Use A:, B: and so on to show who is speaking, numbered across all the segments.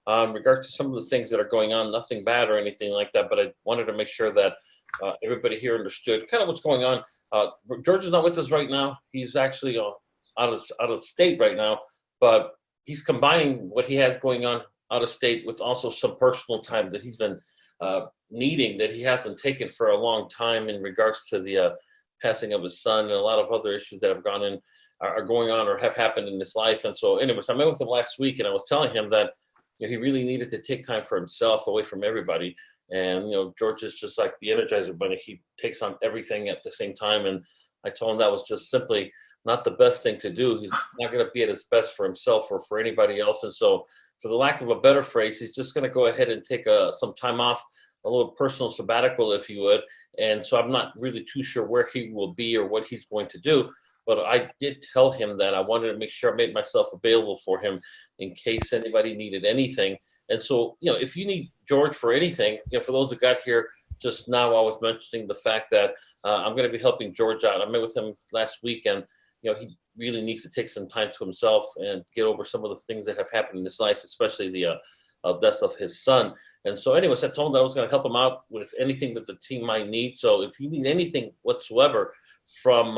A: in regard to some of the things that are going on. Nothing bad or anything like that, but I wanted to make sure that everybody here understood kind of what's going on. George is not with us right now. He's actually out of state right now, but he's combining what he has going on out of state with also some personal time that he's been needing that he hasn't taken for a long time in regards to the passing of his son and a lot of other issues that have gone in are going on or have happened in his life. And so anyways, I met with him last week and I was telling him that he really needed to take time for himself away from everybody. And George is just like the Energizer Bunny. He takes on everything at the same time. And I told him that was just simply not the best thing to do. He's not going to be at his best for himself or for anybody else. And so, for the lack of a better phrase, he's just going to go ahead and take some time off, a little personal sabbatical, if you would. And so I'm not really too sure where he will be or what he's going to do. But I did tell him that I wanted to make sure I made myself available for him in case anybody needed anything. And so, if you need George for anything, for those that got here just now, I was mentioning the fact that I'm going to be helping George out. I met with him last week, and he really needs to take some time to himself and get over some of the things that have happened in his life, especially the death of his son. And so anyways, I told him that I was going to help him out with anything that the team might need. So if you need anything whatsoever from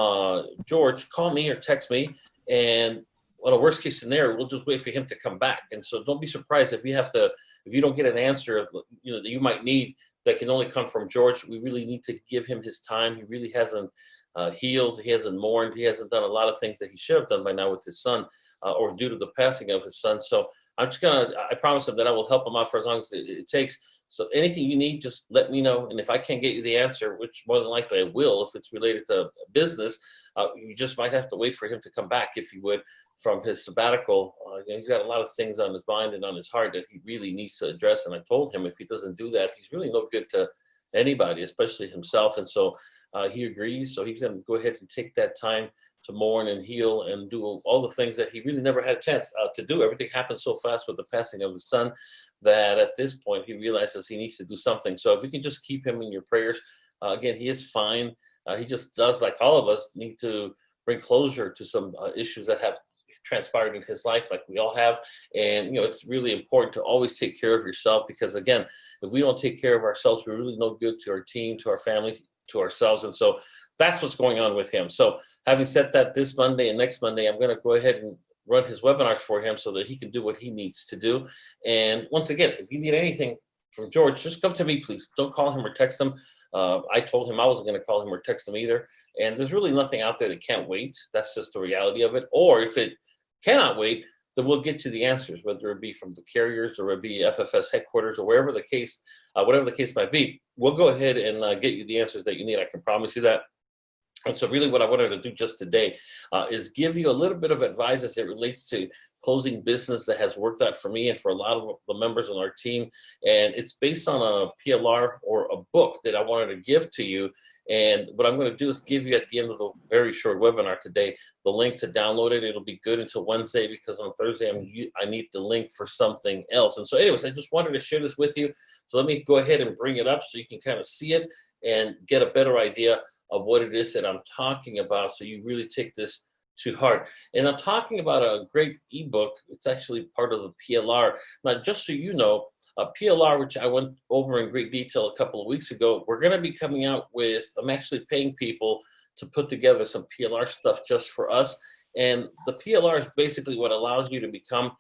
A: George, call me or text me. And on a worst case scenario, we'll just wait for him to come back. And so don't be surprised if you don't get an answer, that you might need that can only come from George. We really need to give him his time. He really hasn't healed. He hasn't mourned. He hasn't done a lot of things that he should have done by now with his son or due to the passing of his son. So I promise him that I will help him out for as long as it takes. So anything you need, just let me know. And if I can't get you the answer, which more than likely I will, if it's related to business, you just might have to wait for him to come back, if you would, from his sabbatical. He's got a lot of things on his mind and on his heart that he really needs to address. And I told him if he doesn't do that, he's really no good to anybody, especially himself. And so he agrees. So he's going to go ahead and take that time to mourn and heal and do all the things that he really never had a chance to do. Everything happened so fast with the passing of his son that at this point he realizes he needs to do something. So if you can just keep him in your prayers. Again, he is fine. He just does, like all of us, need to bring closure to some issues that have transpired in his life, like we all have. And it's really important to always take care of yourself, because again, if we don't take care of ourselves, we're really no good to our team, to our family, to ourselves. And so that's what's going on with him. So having said that, this Monday and next Monday, I'm going to go ahead and run his webinars for him so that he can do what he needs to do. And once again, if you need anything from George, just come to me, please. Don't call him or text him. I told him I wasn't going to call him or text him either. And there's really nothing out there that can't wait. That's just the reality of it. Or if it cannot wait, then we'll get to the answers, whether it be from the carriers or it be FFS headquarters or whatever the case might be. We'll go ahead and get you the answers that you need. I can promise you that. And so really what I wanted to do just today is give you a little bit of advice as it relates to closing business that has worked out for me and for a lot of the members on our team. And it's based on a PLR or a book that I wanted to give to you. And what I'm going to do is give you at the end of the very short webinar today the link to download it. It'll be good until Wednesday, because on Thursday I need the link for something else. And so anyways, I just wanted to share this with you. So let me go ahead and bring it up so you can kind of see it and get a better idea of what it is that I'm talking about, so you really take this to heart. And I'm talking about a great ebook. It's actually part of the PLR. Now, just so you know, a PLR, which I went over in great detail a couple of weeks ago, we're going to be coming out with, I'm actually paying people to put together some PLR stuff just for us. And the PLR is basically what allows you to become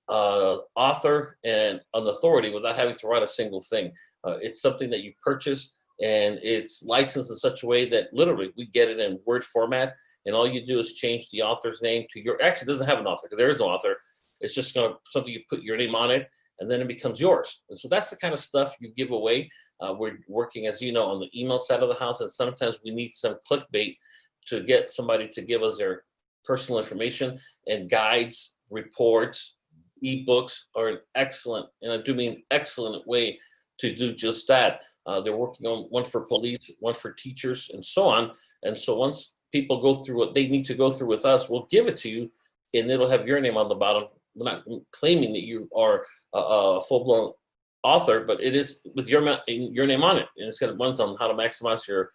A: an author and an authority without having to write a single thing. It's something that you purchase, and it's licensed in such a way that literally we get it in Word format, and all you do is change the author's name to your, actually it doesn't have an author, because there is no author. It's just something you put your name on it, and then it becomes yours. And so that's the kind of stuff you give away. We're working, as you know, on the email side of the house, and sometimes we need some clickbait to get somebody to give us their personal information, and guides, reports, ebooks are an excellent, and I do mean excellent, way to do just that. They're working on one for police, one for teachers, and so on. And so once people go through what they need to go through with us, we'll give it to you, and it'll have your name on the bottom. We're not claiming that you are a full-blown author, but it is with your name on it. And it's got one on how to maximize your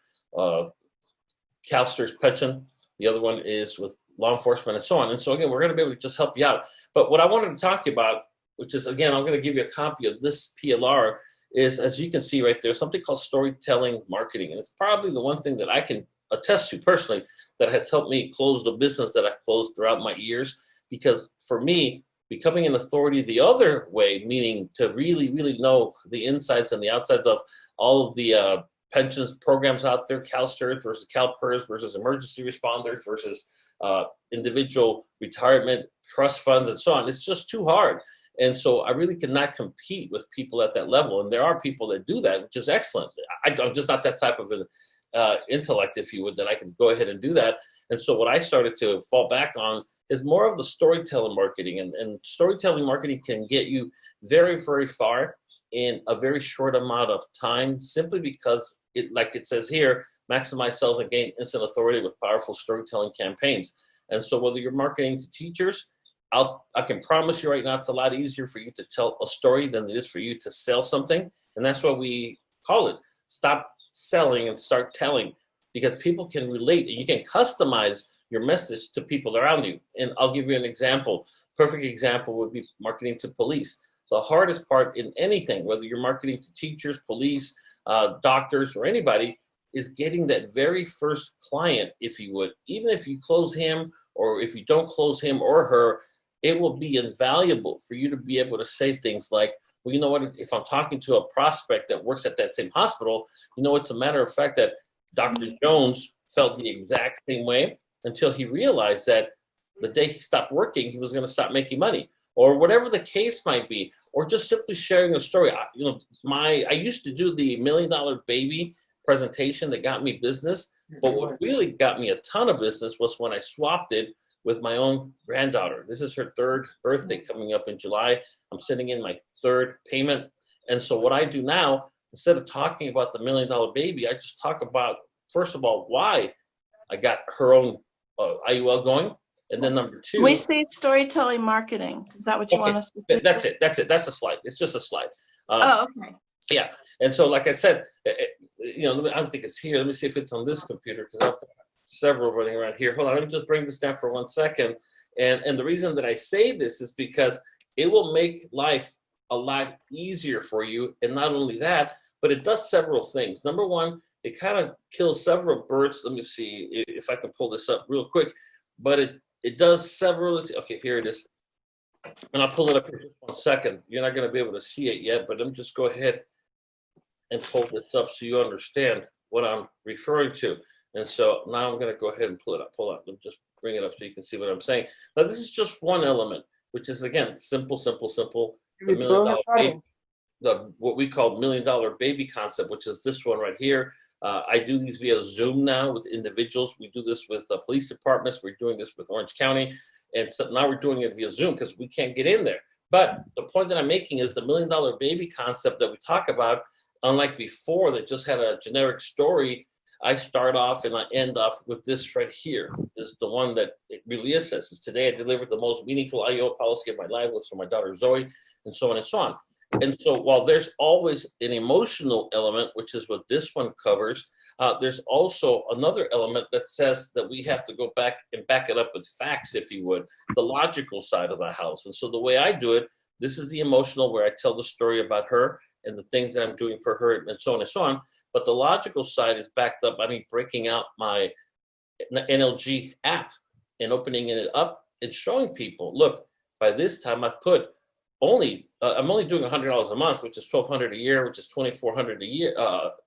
A: CalSTRS pension. The other one is with law enforcement and so on. And so again, we're going to be able to just help you out. But what I wanted to talk to you about which is, again, I'm going to give you a copy of this PLR, is, as you can see right there, something called storytelling marketing. And it's probably the one thing that I can attest to personally that has helped me close the business that I've closed throughout my years. Because for me, becoming an authority the other way, meaning to really, really know the insides and the outsides of all of the pensions programs out there, CalSTRS versus CalPERS versus emergency responders versus individual retirement trust funds and so on. It's just too hard. And so I really cannot compete with people at that level. And there are people that do that, which is excellent. I'm just not that type of an intellect, if you would, that I can go ahead and do that. And so what I started to fall back on is more of the storytelling marketing. And storytelling marketing can get you very, very far in a very short amount of time, simply because, like it says here, maximize sales and gain instant authority with powerful storytelling campaigns. And so whether you're marketing to teachers, I can promise you right now, it's a lot easier for you to tell a story than it is for you to sell something. And that's what we call it. Stop selling and start telling, because people can relate and you can customize your message to people around you. And I'll give you an example. Perfect example would be marketing to police. The hardest part in anything, whether you're marketing to teachers, police, doctors, or anybody, is getting that very first client, if you would. Even if you close him, or if you don't close him or her, it will be invaluable for you to be able to say things like, well, you know what, if I'm talking to a prospect that works at that same hospital, you know, it's a matter of fact that Dr. Jones felt the exact same way until he realized that the day he stopped working, he was going to stop making money, or whatever the case might be, or just simply sharing a story. I used to do the $1 Million Baby presentation that got me business, but what really got me a ton of business was when I swapped it with my own granddaughter. This is her 3rd birthday coming up in July. I'm sending in my 3rd payment. And so what I do now, instead of talking about the $1 Million Baby, I just talk about, first of all, why I got her own IUL going. And then number 2.
B: We say storytelling marketing. Is that what you want us to do?
A: That's it. That's a slide. It's just a slide.
B: Okay.
A: Yeah. And so, like I said, I don't think it's here. Let me see if it's on this computer, because I've got several running around here. Hold on. Let me just bring this down for 1 second. And the reason that I say this is because it will make life a lot easier for you. And not only that, but it does several things. Number 1, it kind of kills several birds. Let me see if I can pull this up real quick. But it does several. Okay, here it is. And I'll pull it up in just 1 second. You're not going to be able to see it yet, but let me just go ahead and pull this up so you understand what I'm referring to. And so now I'm going to go ahead and pull it up. Let me just bring it up so you can see what I'm saying. Now, this is just one element, which is, again, simple. The $1 Million Baby, what we call $1 Million Baby concept, which is this one right here. I do these via Zoom now with individuals. We do this with police departments. We're doing this with Orange County. And so now we're doing it via Zoom because we can't get in there. But the point that I'm making is the $1 Million Baby concept that we talk about, unlike before that just had a generic story, I start off and I end off with this right here. This is the one that it really is. This is today I delivered the most meaningful IUL policy of my life was for my daughter Zoe, and so on and so on. And so while there's always an emotional element, which is what this one covers, there's also another element that says that we have to go back and back it up with facts, if you would, the logical side of the house. And so the way I do it, this is the emotional, where I tell the story about her and the things that I'm doing for her and so on and so on. But the logical side is backed up by me breaking out my NLG app and opening it up and showing people, look, by this time I put I'm only doing $100 a month, which is $1,200 a year, which is $2,400 a year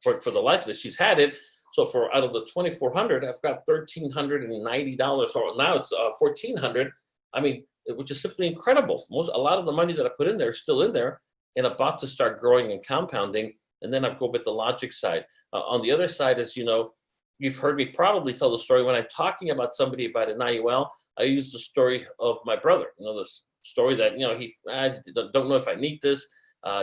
A: for the life that she's had it. So for out of the $2,400, I've got $1,390. Or now it's $1,400. I mean, which is simply incredible. A lot of the money that I put in there is still in there and about to start growing and compounding. And then I go with the logic side. On the other side is, you've heard me probably tell the story when I'm talking about somebody about an IUL. I use the story of my brother. This story that I don't know if I need this.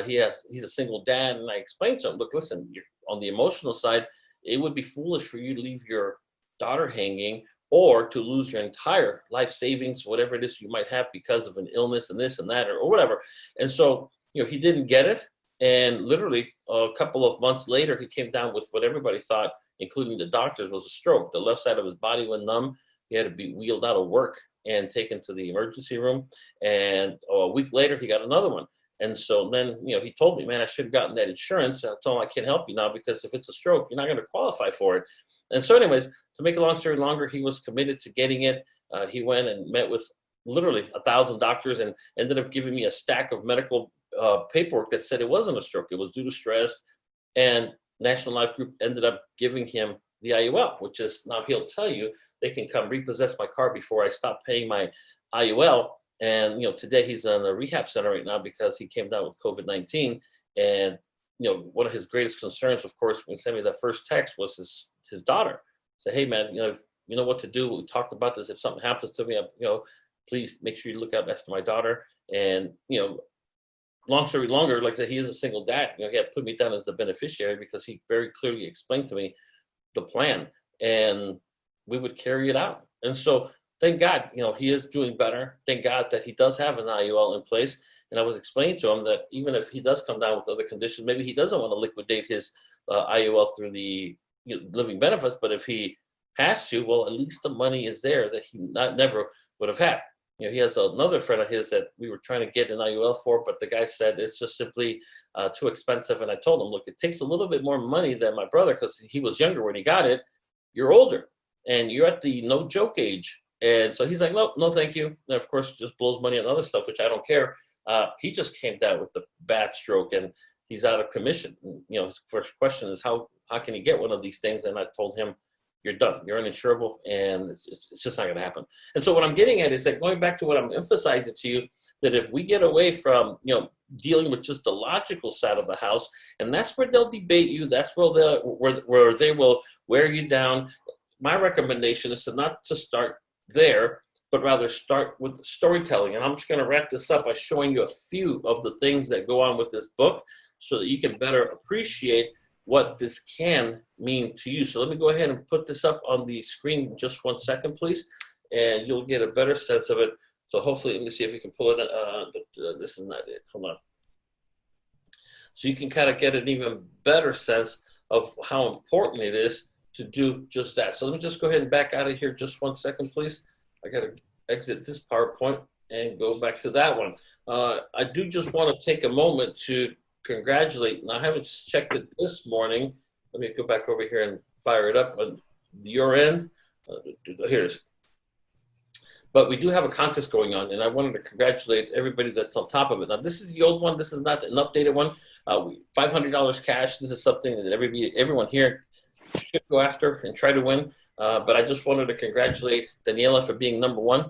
A: He's a single dad, and I explained to him, look, listen, on the emotional side, it would be foolish for you to leave your daughter hanging or to lose your entire life savings, whatever it is you might have because of an illness and this and that or whatever. And so he didn't get it, and literally a couple of months later, he came down with what everybody thought, including the doctors, was a stroke. The left side of his body went numb. He had to be wheeled out of work. and taken to the emergency room. And a week later, he got another one. And so then, he told me, man, I should have gotten that insurance. And I told him, I can't help you now because if it's a stroke, you're not going to qualify for it. And so anyways, to make a long story longer, he was committed to getting it. He went and met with literally 1,000 doctors and ended up giving me a stack of medical paperwork that said it wasn't a stroke. It was due to stress. And National Life Group ended up giving him the IUL, which is, now he'll tell you, they can come repossess my car before I stop paying my IUL. And, today he's in a rehab center right now because he came down with COVID-19. And, one of his greatest concerns, of course, when he sent me that first text was his daughter. Say, hey, man, if you know what to do. We talked about this. If something happens to me, please make sure you look out after my daughter. And, long story longer, like I said, he is a single dad. He had put me down as the beneficiary because he very clearly explained to me the plan, and we would carry it out. And so thank God, he is doing better. Thank God that he does have an IUL in place. And I was explaining to him that even if he does come down with other conditions, maybe he doesn't want to liquidate his IUL through the living benefits. But if he has to, well, at least the money is there that he never would have had. He has another friend of his that we were trying to get an IUL for, but the guy said it's just simply too expensive. And I told him, look, it takes a little bit more money than my brother because he was younger when he got it. You're older and you're at the no joke age. And so he's like, no, thank you. And of course, just blows money on other stuff, which I don't care. He just came down with the bad stroke and he's out of commission. His first question is how can he get one of these things? And I told him, you're done. You're uninsurable, and it's just not going to happen. And so what I'm getting at is that going back to what I'm emphasizing to you, that if we get away from, dealing with just the logical side of the house, and that's where they'll debate you, that's where they will wear you down. My recommendation is to not to start there, but rather start with storytelling. And I'm just going to wrap this up by showing you a few of the things that go on with this book so that you can better appreciate what this can mean to you. So let me go ahead and put this up on the screen just 1 second, please, and you'll get a better sense of it. So hopefully, let me see if we can pull it. This is not it. Hold on. So you can kind of get an even better sense of how important it is to do just that. So let me just go ahead and back out of here just 1 second, please. I got to exit this PowerPoint and go back to that one. I do just want to take a moment to congratulate, and I haven't checked it this morning. Let me go back over here and fire it up on your end. Here it is. But we do have a contest going on, and I wanted to congratulate everybody that's on top of it. Now, this is the old one. This is not an updated one. $500 cash. This is something that everyone here should go after and try to win. But I just wanted to congratulate Daniela for being number one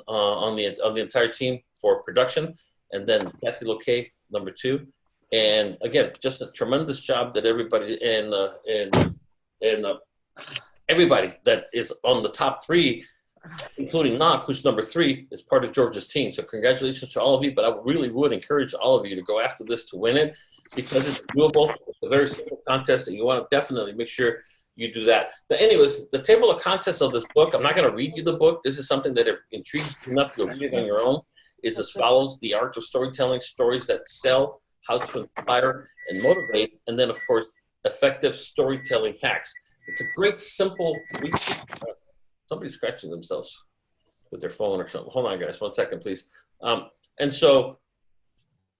A: on the entire team for production, and then Kathy Loque, number two. And again, just a tremendous job that everybody and everybody that is on the top three, including Knock, who's number three, is part of George's team. So congratulations to all of you. But I really would encourage all of you to go after this to win it because it's doable. It's a very simple contest, and you want to definitely make sure you do that. But anyways, the table of contents of this book, I'm not going to read you the book. This is something that if intrigues you enough, you'll read it on your own, is as follows: The Art of Storytelling, Stories That Sell, How to Inspire and Motivate, and then, of course, Effective Storytelling Hacks. It's a great, simple read. Somebody's scratching themselves with their phone or something. Hold on, guys. 1 second, please. And so,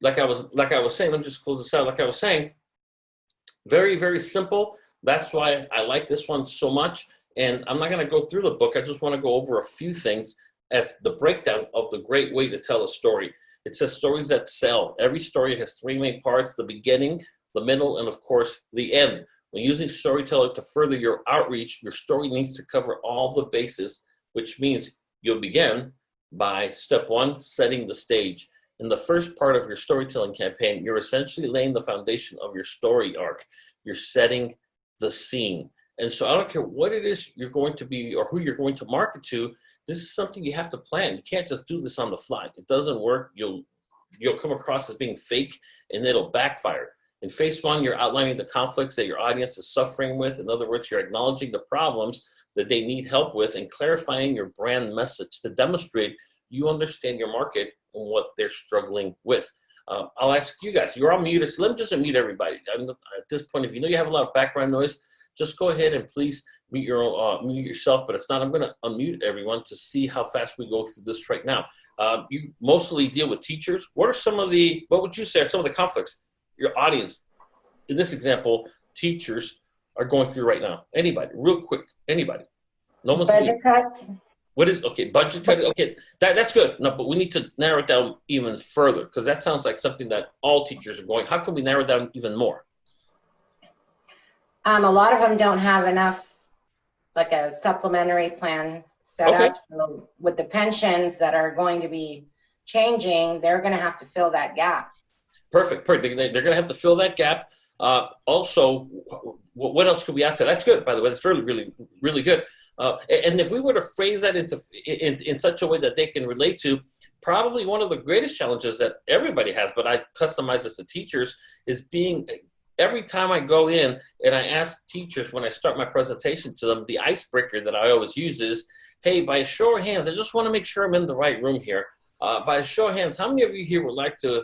A: like I was saying, let me just close this out. Like I was saying, very, very simple. That's why I like this one so much. And I'm not going to go through the book. I just want to go over a few things as the breakdown of the great way to tell a story. It says stories that sell. Every story has three main parts: the beginning, the middle, and of course, the end. When using storytelling to further your outreach, your story needs to cover all the bases, which means you'll begin by step one, setting the stage. In the first part of your storytelling campaign, you're essentially laying the foundation of your story arc. You're setting the scene. And so I don't care what it is you're going to be or who you're going to market to, this is something you have to plan. You can't just do this on the fly. It doesn't work. You'll come across as being fake, and it'll backfire. In phase one, you're outlining the conflicts that your audience is suffering with. In other words, you're acknowledging the problems that they need help with and clarifying your brand message to demonstrate you understand your market and what they're struggling with. I'll ask you guys, you're all muted, so let me just unmute everybody. At this point, if you know you have a lot of background noise, just go ahead and please mute yourself. But if not, I'm going to unmute everyone to see how fast we go through this right now. You mostly deal with teachers. What would you say are some of the conflicts your audience, in this example, teachers are going through right now? Anybody, real quick, anybody. No one's
C: Budget cuts.
A: Budget cut? Okay, that's good. No, but we need to narrow it down even further, because that sounds like something that all teachers are going. How can we narrow it down even more?
C: A lot of them don't have enough, like a supplementary plan set
A: Okay.
C: up. So with the pensions that are going to be changing, they're going to have to fill that gap.
A: Perfect. They're going to have to fill that gap. Also, what else could we add to that? That's good, by the way. That's really, really, really good. And if we were to phrase that in such a way that they can relate to, probably one of the greatest challenges that everybody has, but I customize this to teachers, is every time I go in and I ask teachers when I start my presentation to them, the icebreaker that I always use is, hey, by a show of hands, I just want to make sure I'm in the right room here. By a show of hands, how many of you here would like to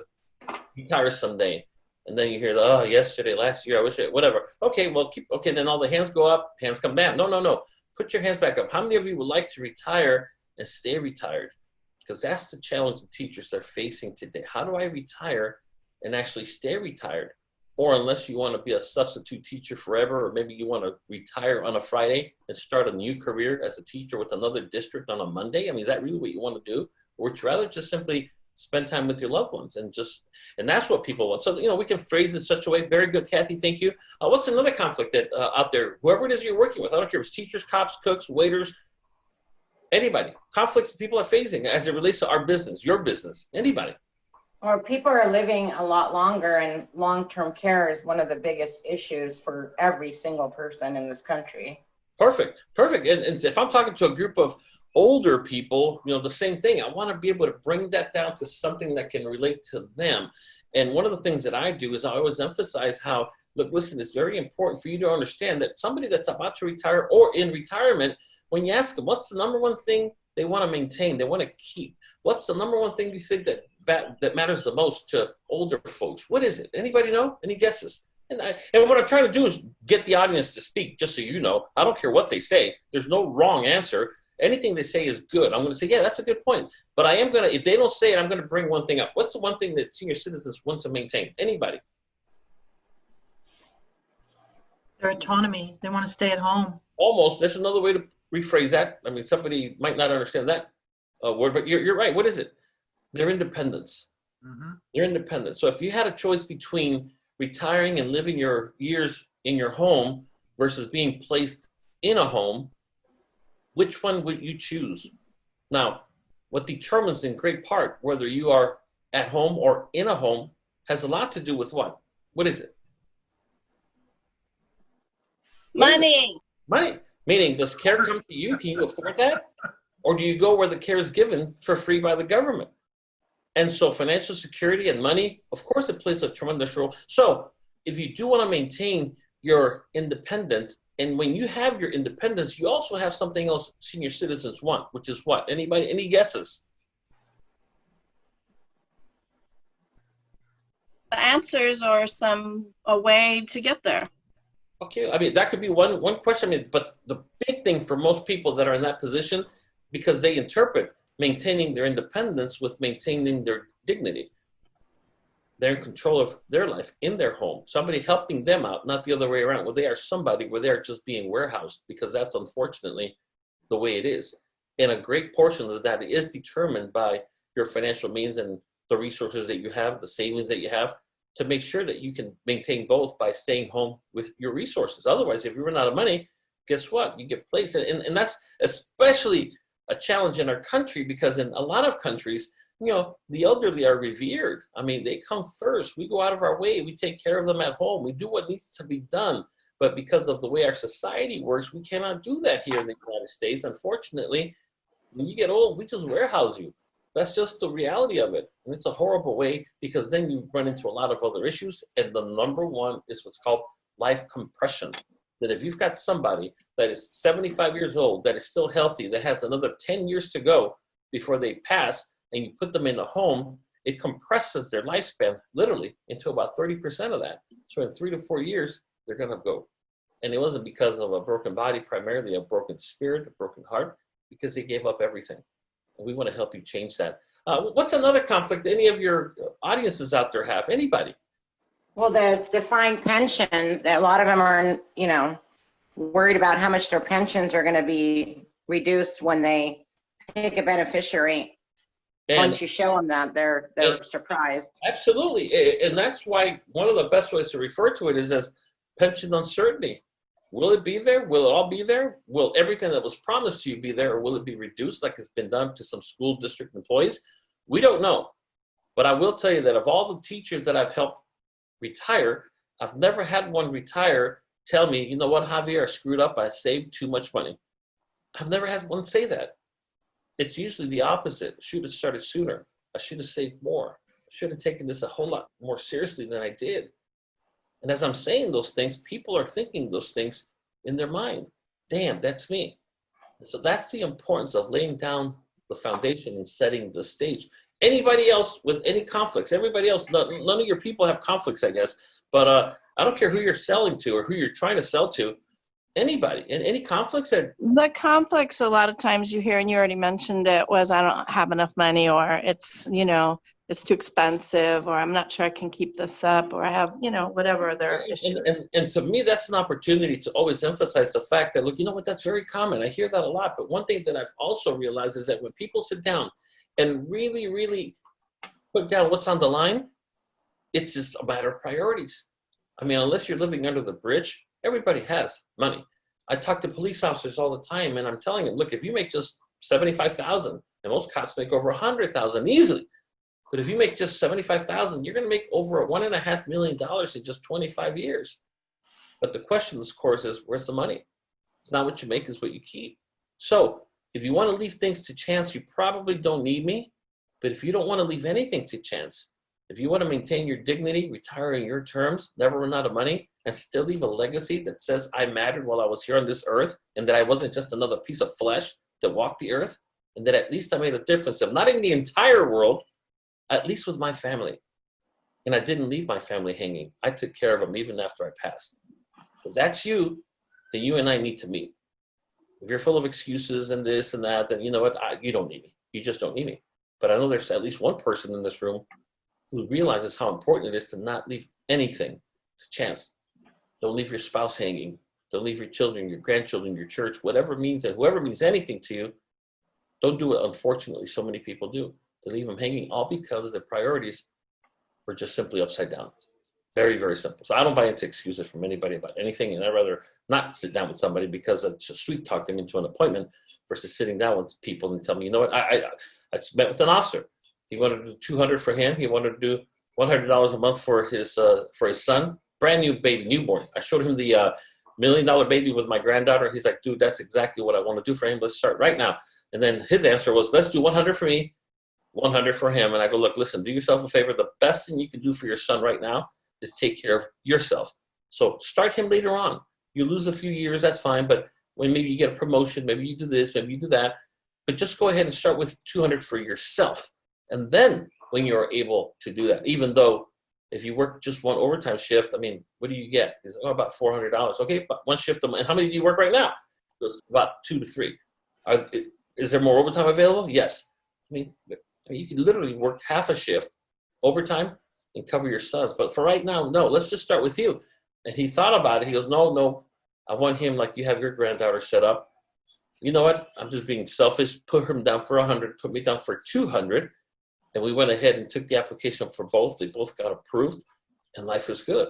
A: retire someday? And then you hear, yesterday, last year, I wish it, whatever. Okay, well, then all the hands go up, hands come down. No. Put your hands back up. How many of you would like to retire and stay retired? Because that's the challenge the teachers are facing today. How do I retire and actually stay retired? Or unless you want to be a substitute teacher forever, or maybe you want to retire on a Friday and start a new career as a teacher with another district on a Monday. I mean, is that really what you want to do? Or would you rather just simply spend time with your loved ones and that's what people want. So, we can phrase it in such a way. Very good, Kathy. Thank you. What's another conflict that out there, whoever it is you're working with, I don't care if it's teachers, cops, cooks, waiters, anybody, conflicts that people are facing as it relates to our business, your business, anybody.
C: Or people are living a lot longer, and long-term care is one of the biggest issues for every single person in this country.
A: Perfect. And if I'm talking to a group of older people, the same thing. I want to be able to bring that down to something that can relate to them. And one of the things that I do is I always emphasize how, look, listen, it's very important for you to understand that somebody that's about to retire or in retirement, when you ask them, what's the number one thing they want to maintain, they want to keep? What's the number one thing you think that matters the most to older folks? What is it? Anybody know? Any guesses? And what I'm trying to do is get the audience to speak, just so you know. I don't care what they say. There's no wrong answer. Anything they say is good. I'm going to say, yeah, that's a good point. But I am going to, if they don't say it, I'm going to bring one thing up. What's the one thing that senior citizens want to maintain? Anybody?
B: Their autonomy. They want to stay at home.
A: Almost. There's another way to rephrase that. I mean, somebody might not understand that word, but you're right. What is it? Their independence.
D: Mm-hmm.
A: Their independence. So if you had a choice between retiring and living your years in your home versus being placed in a home, which one would you choose? Now, what determines in great part whether you are at home or in a home has a lot to do with what? What is it?
B: Money.
A: Money. Meaning, does care come to you? Can you afford that? Or do you go where the care is given for free by the government? And so financial security and money, of course, it plays a tremendous role. So if you do want to maintain your independence, and when you have your independence, you also have something else senior citizens want, which is what? Anybody? Any guesses?
B: The answers or a way to get there.
A: Okay, I mean, that could be one question. I mean, but the big thing for most people that are in that position, because they interpret maintaining their independence with maintaining their dignity. They're in control of their life in their home. Somebody helping them out, not the other way around. Well, they are somebody where they're just being warehoused, because that's unfortunately the way it is. And a great portion of that is determined by your financial means and the resources that you have, the savings that you have, to make sure that you can maintain both by staying home with your resources. Otherwise, if you run out of money, guess what? You get placed. And that's especially a challenge in our country, because in a lot of countries, the elderly are revered. I mean, they come first. We go out of our way. We take care of them at home. We do what needs to be done. But because of the way our society works, we cannot do that here in the United States. Unfortunately, when you get old, we just warehouse you. That's just the reality of it. And it's a horrible way, because then you run into a lot of other issues. And the number one is what's called life compression. That if you've got somebody that is 75 years old, that is still healthy, that has another 10 years to go before they pass, and you put them in a home, it compresses their lifespan literally into about 30% of that. So in 3 to 4 years, they're going to go. And it wasn't because of a broken body, primarily a broken spirit, a broken heart, because they gave up everything. And we want to help you change that. What's another conflict any of your audiences out there have? Anybody?
C: Well, the defined pension, a lot of them are, worried about how much their pensions are going to be reduced when they pick a beneficiary.
A: And
C: once you show them that, they're surprised.
A: Absolutely. And that's why one of the best ways to refer to it is as pension uncertainty. Will it be there? Will it all be there? Will everything that was promised to you be there, or will it be reduced like it's been done to some school district employees? We don't know. But I will tell you that of all the teachers that I've helped retire, I've never had one retire tell me, you know what, Javier, I screwed up. I saved too much money. I've never had one say that. It's usually the opposite. I should have started sooner. I should have saved more. I should have taken this a whole lot more seriously than I did. And as I'm saying those things, people are thinking those things in their mind. Damn, that's me. And so that's the importance of laying down the foundation and setting the stage. Anybody else with any conflicts? Everybody else, none of your people have conflicts, I guess. But I don't care who you're selling to or who you're trying to sell to. Anybody? And any conflicts?
B: The conflicts a lot of times you hear, and you already mentioned it, was I don't have enough money, or it's, it's too expensive, or I'm not sure I can keep this up, or I have, whatever their issue.
A: And to me, that's an opportunity to always emphasize the fact that, look, you know what, that's very common. I hear that a lot. But one thing that I've also realized is that when people sit down and really, really put down what's on the line, it's just a matter of priorities. I mean, unless you're living under the bridge, everybody has money. I talk to police officers all the time, and I'm telling them, look, if you make just $75,000, and most cops make over $100,000 easily, but if you make just $75,000, you're going to make over $1.5 million in just 25 years. But the question, of course, is where's the money? It's not what you make, it's what you keep. So if you want to leave things to chance, you probably don't need me. But if you don't want to leave anything to chance, if you want to maintain your dignity, retire in your terms, never run out of money, and still leave a legacy that says I mattered while I was here on this earth, and that I wasn't just another piece of flesh that walked the earth, and that at least I made a difference, if not in the entire world, at least with my family. And I didn't leave my family hanging. I took care of them even after I passed. If that's you, then you and I need to meet. If you're full of excuses and this and that, then you know what? You don't need me. You just don't need me. But I know there's at least one person in this room who realizes how important it is to not leave anything to chance. Don't leave your spouse hanging. Don't leave your children, your grandchildren, your church, whatever it means, and whoever means anything to you. Don't do it. Unfortunately, so many people do. They leave them hanging, all because their priorities were just simply upside down. Very, very simple. So I don't buy into excuses from anybody about anything, and I'd rather not sit down with somebody because it's just sweet talk them into an appointment versus sitting down with people and tell me, you know what, I met with an officer. He wanted to do 200 for him. He wanted to do $100 a month for his son, brand new baby, newborn. I showed him the $1 million baby with my granddaughter. He's like, dude, that's exactly what I want to do for him. Let's start right now. And then his answer was, let's do 100 for me, 100 for him. And I go, look, listen, do yourself a favor. The best thing you can do for your son right now is take care of yourself. So start him later on. You lose a few years, that's fine. But when maybe you get a promotion, maybe you do this, maybe you do that. But just go ahead and start with 200 for yourself. And then when you're able to do that, even though if you work just one overtime shift, I mean, what do you get? It's about $400. Okay, but one shift a month. How many do you work right now? About 2 to 3. Is there more overtime available? Yes. I mean, you can literally work half a shift overtime and cover your sons. But for right now, no, let's just start with you. And he thought about it. He goes, no, I want him like you have your granddaughter set up. You know what? I'm just being selfish. Put him down for 100, put me down for 200. And we went ahead and took the application for both. They both got approved, and life is good.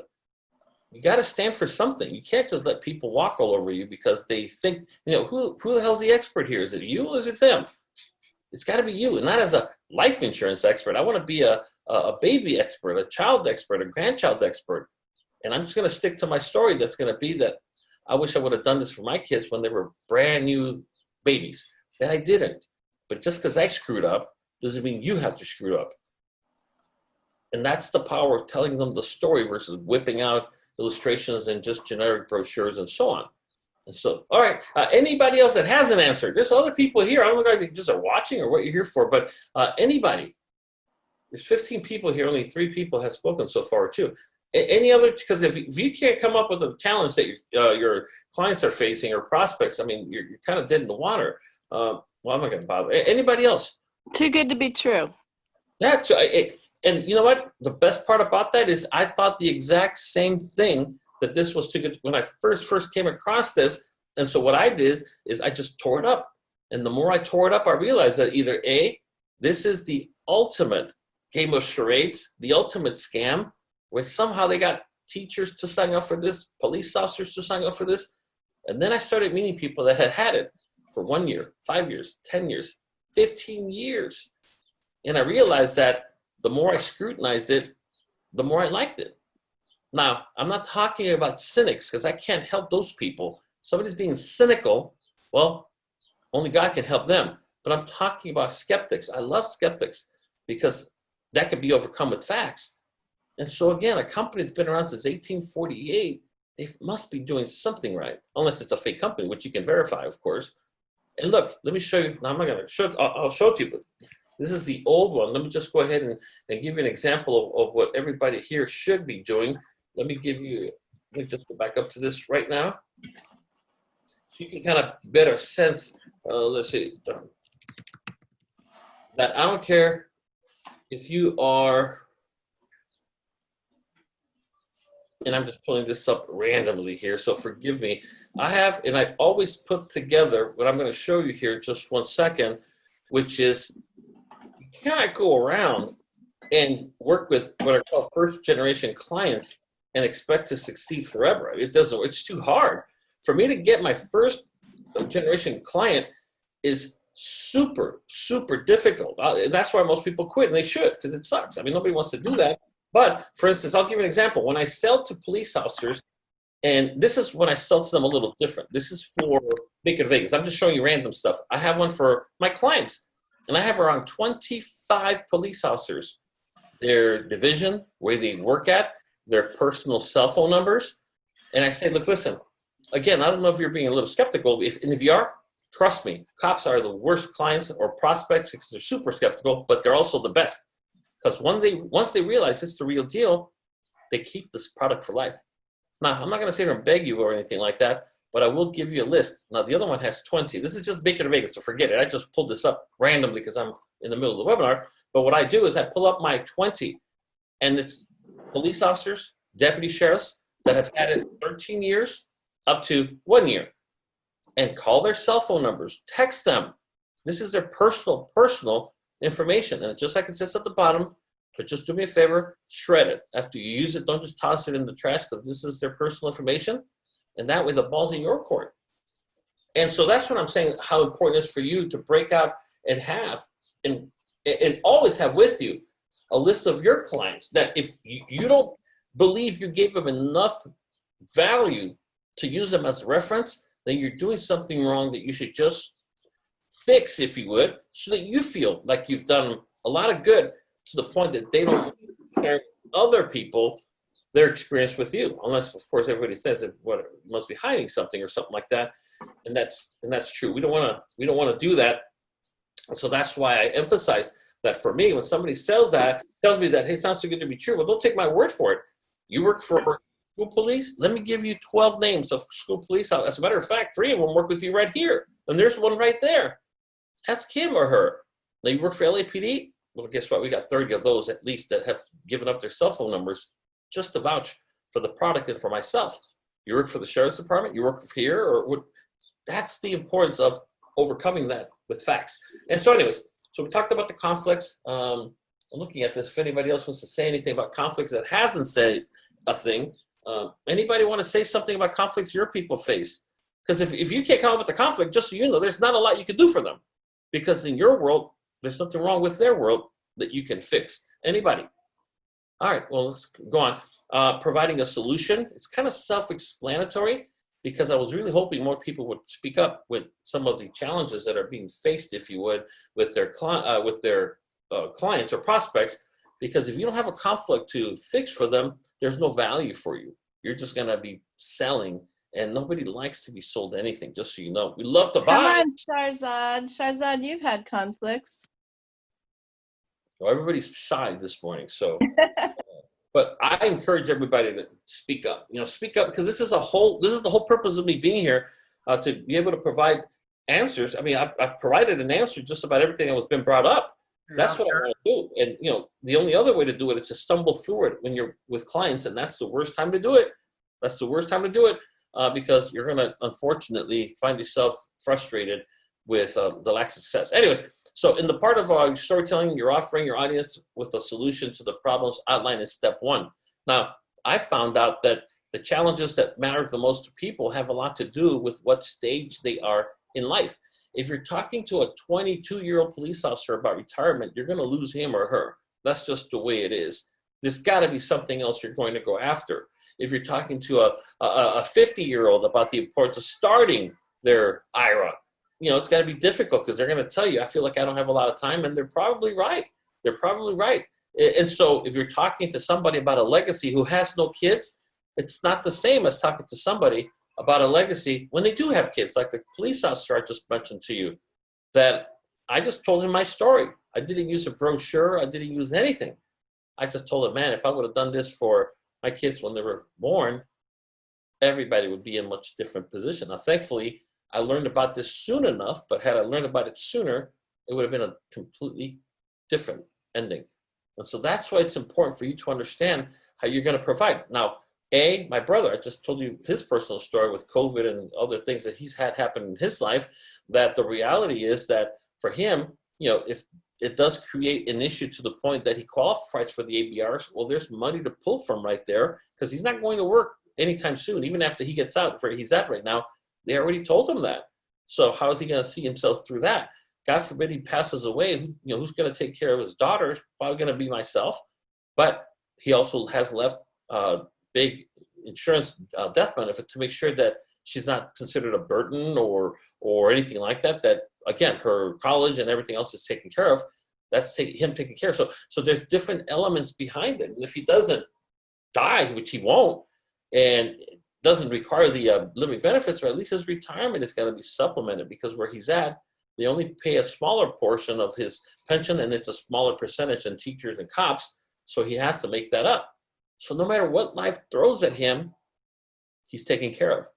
A: You got to stand for something. You can't just let people walk all over you because they think, who the hell's the expert here? Is it you or is it them? It's got to be you, and not as a life insurance expert. I want to be a baby expert, a child expert, a grandchild expert. And I'm just going to stick to my story that's going to be that I wish I would have done this for my kids when they were brand new babies. And I didn't. But just because I screwed up doesn't mean you have to screw up. And that's the power of telling them the story versus whipping out illustrations and just generic brochures and so on. And so, all right, anybody else that hasn't answered? There's other people here. I don't know if you just are watching or what you're here for, but anybody. There's 15 people here. Only 3 people have spoken so far, too. Any other, because if you can't come up with a challenge that your clients are facing or prospects, I mean, you're kind of dead in the water. Well, I'm not going to bother. Anybody else?
B: Too good to be true.
A: Yeah. And you know what? The best part about that is I thought the exact same thing, that this was too good when I first came across this. And so what I did is I just tore it up. And the more I tore it up, I realized that either A, this is the ultimate game of charades, the ultimate scam, where somehow they got teachers to sign up for this, police officers to sign up for this. And then I started meeting people that had it for 1 year, 5 years, 10 years, 15 years. And I realized that the more I scrutinized it, the more I liked it. Now, I'm not talking about cynics, because I can't help those people. Somebody's being cynical, well, only God can help them. But I'm talking about skeptics. I love skeptics because that could be overcome with facts. And so again, a company that's been around since 1848, they must be doing something right, unless it's a fake company, which you can verify, of course. And look, let me show you. Now, I'm not going to show it. I'll show it to you, but this is the old one. Let me just go ahead and give you an example of what everybody here should be doing. Let me just go back up to this right now, so you can kind of better sense, let's see, that I don't care if you are, and I'm just pulling this up randomly here, so forgive me. I always put together what I'm going to show you here in just 1 second, which is you cannot go around and work with what are called first generation clients and expect to succeed forever. It doesn't, it's too hard. For me to get my first generation client is super, super difficult. And that's why most people quit, and they should, because it sucks. I mean, nobody wants to do that. But for instance, I'll give you an example. When I sell to police officers, and this is when I sell to them a little different. This is for Baker Vegas. I'm just showing you random stuff. I have one for my clients, and I have around 25 police officers, their division, where they work at, their personal cell phone numbers. And I say, look, listen, again, I don't know if you're being a little skeptical. If you are, trust me, cops are the worst clients or prospects because they're super skeptical, but they're also the best. Because once they realize it's the real deal, they keep this product for life. Now, I'm not going to sit here and beg you or anything like that, but I will give you a list. Now, the other one has 20. This is just Baker Vegas, so forget it. I just pulled this up randomly because I'm in the middle of the webinar. But what I do is I pull up my 20, and it's police officers, deputy sheriffs that have had it 13 years up to 1 year, and call their cell phone numbers, text them. This is their personal information. And just like it says at the bottom, but just do me a favor, shred it. After you use it, don't just toss it in the trash, because this is their personal information. And that way the ball's in your court. And so that's what I'm saying, how important it is for you to break out and have, and always have with you a list of your clients that if you don't believe you gave them enough value to use them as a reference, then you're doing something wrong that you should just fix, if you would, so that you feel like you've done a lot of good, to the point that they don't share other people their experience with you, unless, of course, everybody says that what must be hiding something or something like that, and that's true. We don't want to do that. So that's why I emphasize that. For me, when somebody tells me that, hey, sounds too good to be true, well, don't take my word for it. You work for school police? Let me give you 12 names of school police. As a matter of fact, 3 of them work with you right here, and there's one right there. Ask him or her. Now, you work for LAPD? Well, guess what? We got 30 of those at least that have given up their cell phone numbers just to vouch for the product and for myself. You work for the sheriff's department? You work here? Or what? That's the importance of overcoming that with facts. And so anyways, so we talked about the conflicts. I'm looking at this. If anybody else wants to say anything about conflicts that hasn't said a thing, anybody want to say something about conflicts your people face? Because if you can't come up with a conflict, just so you know, there's not a lot you can do for them. Because in your world, there's something wrong with their world that you can fix. Anybody? All right, well, let's go on. Providing a solution. It's kind of self-explanatory, because I was really hoping more people would speak up with some of the challenges that are being faced, if you would, with their clients or prospects. Because if you don't have a conflict to fix for them, there's no value for you. You're just going to be selling, and nobody likes to be sold anything, just so you know. We love to buy.
B: Come on, Sharzad. Sharzad, you've had conflicts.
A: Well, everybody's shy this morning, so But I encourage everybody to speak up. Speak up, because this is the whole purpose of me being here, to be able to provide answers. I mean, I've provided an answer just about everything that was been brought up. That's what I want to do. And the only other way to do it is to stumble through it when you're with clients, and that's the worst time to do it. That's the worst time to do it, because you're going to unfortunately find yourself frustrated with the lack of success. Anyways, so in the part of storytelling, you're offering your audience with a solution to the problems outlined in step 1. Now, I found out that the challenges that matter the most to people have a lot to do with what stage they are in life. If you're talking to a 22-year-old police officer about retirement, you're going to lose him or her. That's just the way it is. There's got to be something else you're going to go after. If you're talking to a 50-year-old about the importance of starting their IRA, it's got to be difficult, because they're going to tell you, I feel like I don't have a lot of time, and they're probably right. They're probably right. And so if you're talking to somebody about a legacy who has no kids, it's not the same as talking to somebody about a legacy when they do have kids, like the police officer I just mentioned to you, that I just told him my story. I didn't use a brochure. I didn't use anything. I just told him, man, if I would have done this for my kids when they were born, everybody would be in a much different position. Now, thankfully, I learned about this soon enough, but had I learned about it sooner, it would have been a completely different ending. And so that's why it's important for you to understand how you're going to provide. Now, my brother, I just told you his personal story with COVID and other things that he's had happen in his life, that the reality is that for him, if it does create an issue to the point that he qualifies for the ABRs, well, there's money to pull from right there, because he's not going to work anytime soon. Even after he gets out, where he's at right now, they already told him that. So how is he going to see himself through that? God forbid he passes away. Who's going to take care of his daughters? Probably going to be myself. But he also has left big insurance death benefit to make sure that she's not considered a burden or anything like that. That, again, her college and everything else is taken care of. That's him taken care of. So there's different elements behind it. And if he doesn't die, which he won't, and doesn't require the living benefits, or at least his retirement is going to be supplemented, because where he's at, they only pay a smaller portion of his pension, and it's a smaller percentage than teachers and cops. So he has to make that up. So no matter what life throws at him, he's taken care of.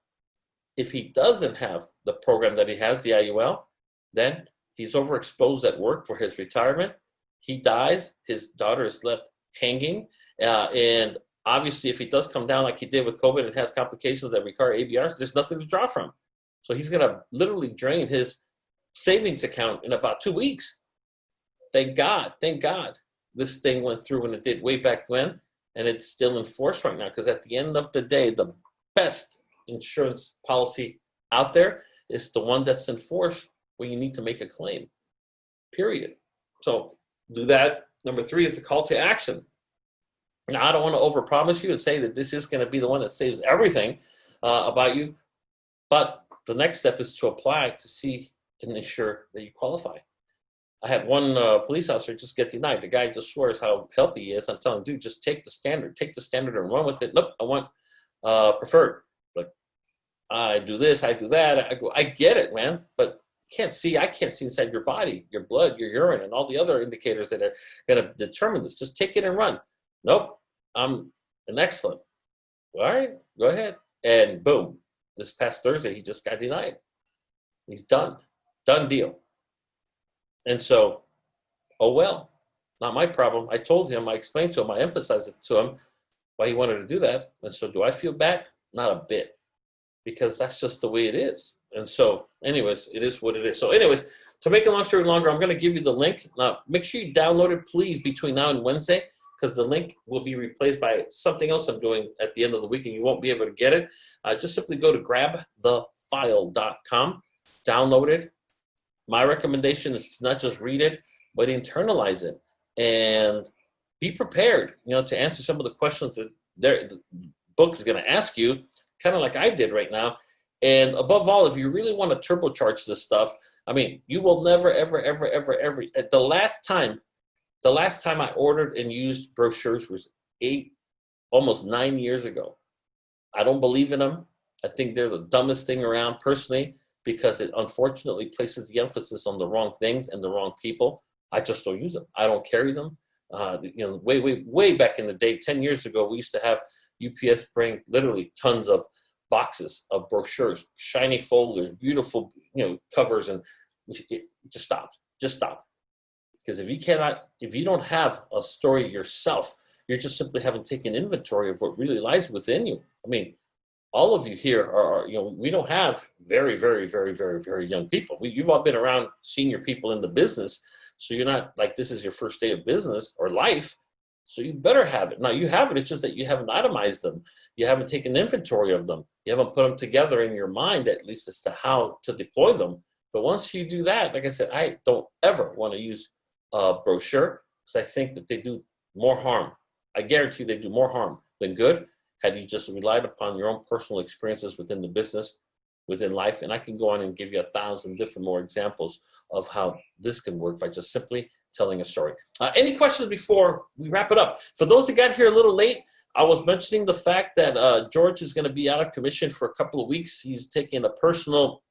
A: If he doesn't have the program that he has, the IUL, then he's overexposed at work for his retirement. He dies. His daughter is left hanging. And obviously, if he does come down like he did with COVID and has complications that require ABRs, there's nothing to draw from. So he's going to literally drain his savings account in about 2 weeks. Thank God this thing went through when it did way back when. And it's still in force right now, because at the end of the day, the best insurance policy out there is the one that's in force when you need to make a claim, period. So do that. Number 3 is the call to action. Now, I don't want to overpromise you and say that this is going to be the one that saves everything about you, but the next step is to apply to see and ensure that you qualify. I had one police officer just get denied. The guy just swears how healthy he is. I'm telling him, dude, just take the standard and run with it. Nope, I want preferred. Like, I do this, I do that. I go, I get it, man, but I can't see inside your body, your blood, your urine, and all the other indicators that are going to determine this. Just take it and run. Nope, I'm an excellent. All right, go ahead. And boom, this past Thursday, he just got denied. He's done deal. And so, oh well, not my problem. I told him, I explained to him, I emphasized it to him why he wanted to do that. And so do I feel bad? Not a bit, because that's just the way it is. And so anyways, it is what it is. So anyways, to make a long story longer, I'm going to give you the link. Now, make sure you download it, please, between now and Wednesday, because the link will be replaced by something else I'm doing at the end of the week, and you won't be able to get it. Just simply go to grabthefile.com, download it. My recommendation is to not just read it, but internalize it and be prepared, to answer some of the questions that the book is going to ask you, kind of like I did right now. And above all, if you really want to turbocharge this stuff, I mean, you will never, ever, ever, ever, ever. The last time I ordered and used brochures was almost 9 years ago. I don't believe in them. I think they're the dumbest thing around personally, because it unfortunately places the emphasis on the wrong things and the wrong people. I just don't use them. I don't carry them. Way back in the day, 10 years ago, we used to have UPS bring literally tons of boxes of brochures, shiny folders, beautiful, covers, and it just stopped. Just stop. Because if you don't have a story yourself, you're just simply haven't taken inventory of what really lies within you. I mean, all of you here are we don't have very, very, very, very, very young people. You've all been around senior people in the business, so you're not like this is your first day of business or life, so you better have it. Now you have it, it's just that you haven't itemized them. You haven't taken inventory of them. You haven't put them together in your mind, at least as to how to deploy them. But once you do that, like I said, I don't ever want to use a brochure because I think that they do more harm. I guarantee you they do more harm than good had you just relied upon your own personal experiences within the business, within life. And I can go on and give you 1,000 different more examples of how this can work by just simply telling a story. Any questions before we wrap it up? For those that got here a little late, I was mentioning the fact that George is going to be out of commission for a couple of weeks. He's taking a personal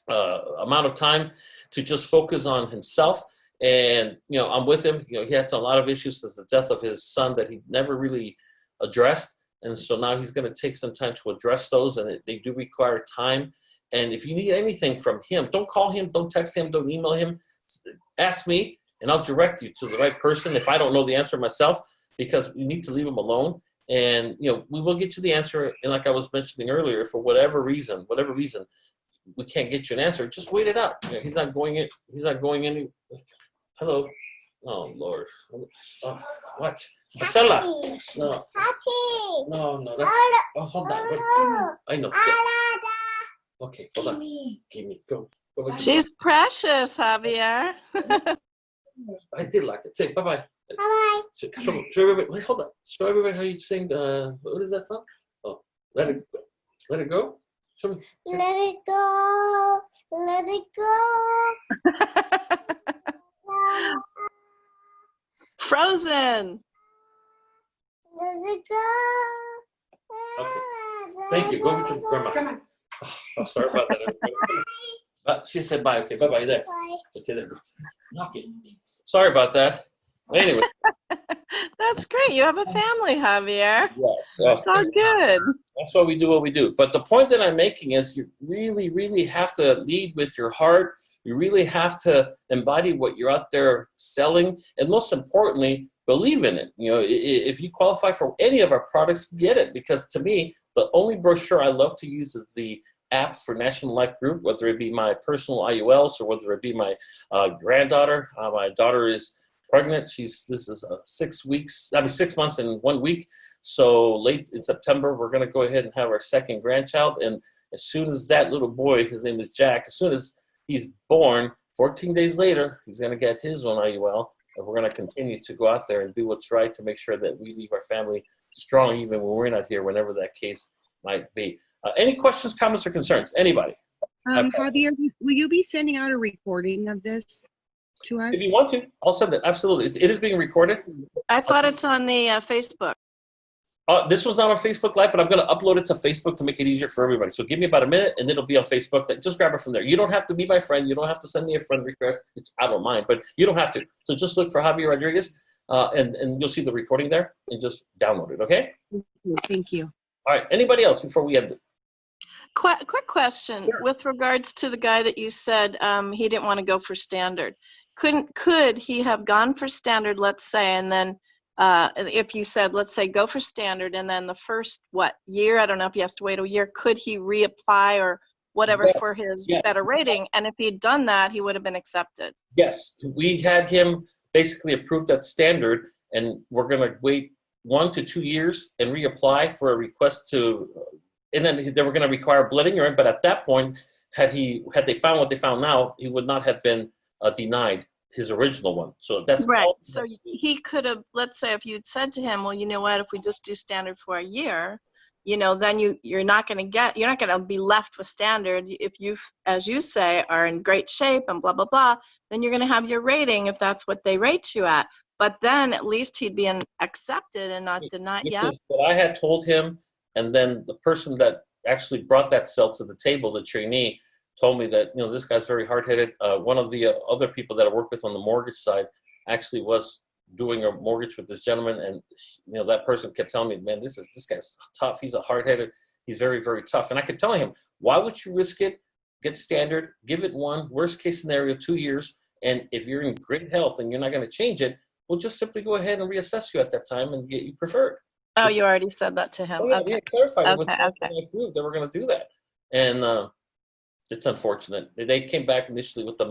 A: amount of time to just focus on himself. And, I'm with him. He had a lot of issues since the death of his son that he never really addressed. And so now he's going to take some time to address those, and they do require time. And if you need anything from him, don't call him, don't text him, don't email him. Ask me, and I'll direct you to the right person if I don't know the answer myself, because you need to leave him alone. And, we will get you the answer. And like I was mentioning earlier, if for whatever reason, we can't get you an answer, just wait it out. He's not going any. Hello. Oh, Lord. Oh, what? Marcella. No. No, that's. Oh, hold on. Wait. I know. Okay, hold on. Give me. Go.
B: She's precious, Javier.
A: I did like it. Say bye-bye.
D: Bye-bye.
A: Show everybody. Wait, hold on. Show everybody how you sing. What is that song? Oh, let it go. Show me.
D: Let it go. Let it go.
B: Frozen.
D: Let it go.
A: Okay. Thank you. Go over to grandma.
D: Come on.
A: Oh, sorry about that. She said bye. Okay, bye-bye there.
D: Bye.
A: Okay, there. Knock it. Sorry about that. Anyway.
B: That's great. You have a family, Javier.
A: Yes.
B: It's all good.
A: That's why we do what we do. But the point that I'm making is you really, really have to lead with your heart. You really have to embody what you're out there selling. And most importantly, believe in it. If you qualify for any of our products, get it. Because to me, the only brochure I love to use is the app for National Life Group, whether it be my personal IULs or whether it be my granddaughter. My daughter is pregnant. This is 6 months and 1 week. So late in September, we're going to go ahead and have our second grandchild. And as soon as that little boy, his name is Jack, as soon as he's born, 14 days later, he's going to get his own IUL. And we're going to continue to go out there and do what's right to make sure that we leave our family strong, even when we're not here, whenever that case might be. Any questions, comments, or concerns? Anybody?
E: Javier, will you be sending out a recording of this to us?
A: If you want to, I'll send it. Absolutely. It is being recorded.
B: I thought it's on the Facebook.
A: This was not on Facebook Live, but I'm going to upload it to Facebook to make it easier for everybody. So give me about a minute, and it'll be on Facebook. Just grab it from there. You don't have to be my friend. You don't have to send me a friend request. I don't mind, but you don't have to. So just look for Javier Rodriguez, and you'll see the recording there, and just download it, okay?
E: Thank you.
A: All right. Anybody else before we end it?
B: Quick question.
A: Sure.
B: With regards to the guy that you said he didn't want to go for standard. Could he have gone for standard, let's say, and then if you said, let's say, go for standard, and then the first, year, I don't know if he has to wait a year, could he reapply or whatever for his better rating? And if he'd done that, he would have been accepted.
A: Yes. We had him basically approved at standard, and we're going to wait 1 to 2 years and reapply for a request to, and then they were going to require blood urine. But at that point, had they found what they found now, he would not have been denied his original one. So that's
B: right. So he could have, let's say, if you'd said to him, well, you know what, if we just do standard for a year, then you're not going to be left with standard. If you, as you say, are in great shape and blah, blah, blah, then you're going to have your rating if that's what they rate you at. But then at least he'd be accepted and not denied. Yeah.
A: What I had told him, and then the person that actually brought that cell to the table, the trainee, told me that, this guy's very hard-headed. One of the other people that I work with on the mortgage side actually was doing a mortgage with this gentleman, and that person kept telling me, man, this guy's tough. He's a hard-headed. He's very, very tough. And I could tell him, why would you risk it? Get standard, give it one, worst case scenario, 2 years. And if you're in great health and you're not going to change it, we'll just simply go ahead and reassess you at that time and get you preferred.
B: Oh, you already said that to him.
A: Oh, yeah,
B: Okay.
A: we had clarified with
B: Okay, okay.
A: the group that we're going to do that. And it's unfortunate. They came back initially with the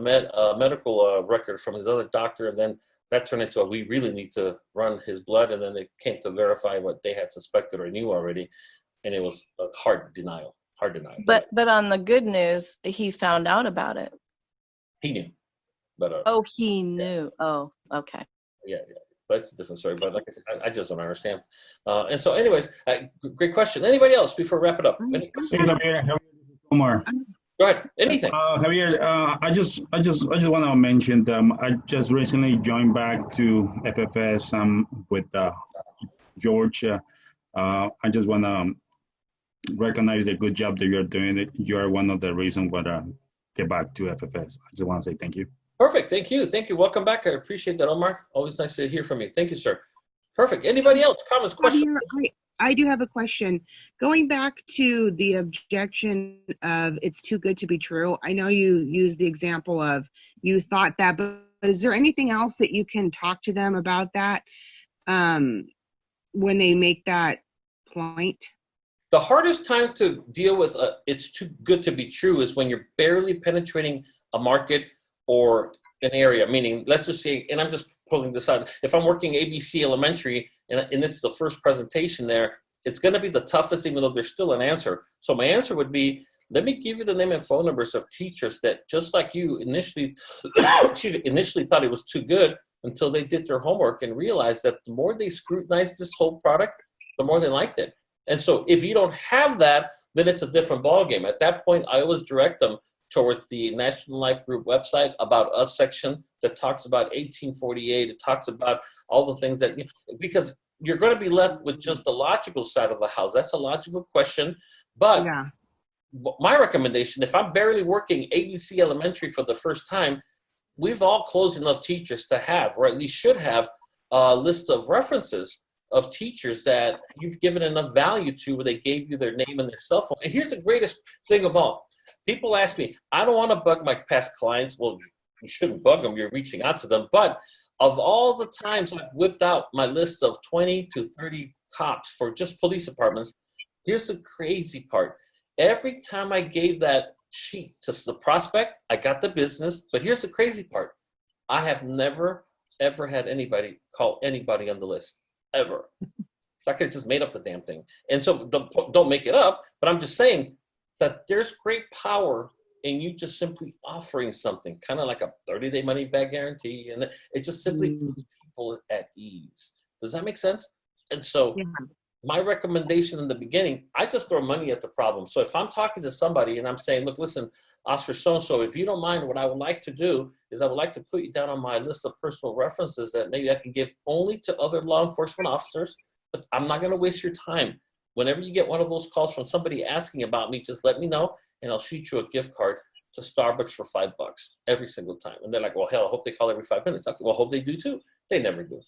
A: medical record from his other doctor, and then that turned into we really need to run his blood, and then they came to verify what they had suspected or knew already, and it was a hard denial.
B: But on the good news, he found out about it.
A: He knew. But
B: Oh, he knew. Oh, okay.
A: yeah. But it's a different story. But like I said, I just don't understand. And so, anyways, great question. Anybody else before we wrap it up? Any
F: Hey,
A: questions?
F: Javier, Omar.
A: Go ahead. Anything.
F: Javier, I just want to mention I just recently joined back to FFS with George. I just want to recognize the good job that you're doing. You are one of the reasons why I get back to FFS. I just want to say thank you.
A: Perfect. Thank you. Welcome back. I appreciate that, Omar. Always nice to hear from you. Thank you, sir. Perfect. Anybody else? Comments, questions?
E: Javier, I do have a question. Going back to the objection of it's too good to be true, I know you used the example of you thought that, but is there anything else that you can talk to them about that when they make that point?
A: The hardest time to deal with it's too good to be true is when you're barely penetrating a market or an area, meaning let's just say, and I'm just pulling this out, if I'm working ABC Elementary and it's the first presentation there, it's going to be the toughest, even though there's still an answer. So my answer would be, let me give you the name and phone numbers of teachers that just like you initially thought it was too good until they did their homework and realized that the more they scrutinized this whole product, the more they liked it. And so if you don't have that, then it's a different ballgame. At that point, I always direct them towards the National Life Group website About Us section that talks about 1848. It talks about all the things that, because you're going to be left with just the logical side of the house. That's a logical question. But
E: Yeah.
A: my recommendation, if I'm barely working ABC Elementary for the first time, we've all closed enough teachers to have, or at least should have, a list of references of teachers that you've given enough value to where they gave you their name and their cell phone. And here's the greatest thing of all. People ask me, I don't want to bug my past clients. Well, you shouldn't bug them. You're reaching out to them. But of all the times I've whipped out my list of 20 to 30 cops for just police departments, here's the crazy part. Every time I gave that sheet to the prospect, I got the business. But here's the crazy part. I have never, ever had anybody call anybody on the list. Ever. I could have just made up the damn thing. And so don't make it up, but I'm just saying that there's great power in you just simply offering something, kind of like a 30-day money back guarantee. And it just simply puts people at ease. Does that make sense? And so my recommendation in the beginning, I just throw money at the problem. So if I'm talking to somebody and I'm saying, look, listen, Oscar so-and-so, if you don't mind, what I would like to do is I would like to put you down on my list of personal references that maybe I can give only to other law enforcement officers, but I'm not going to waste your time. Whenever you get one of those calls from somebody asking about me, just let me know, and I'll shoot you a gift card to Starbucks for $5 every single time. And they're like, well, hell, I hope they call every 5 minutes. Okay, well, I hope they do too. They never do.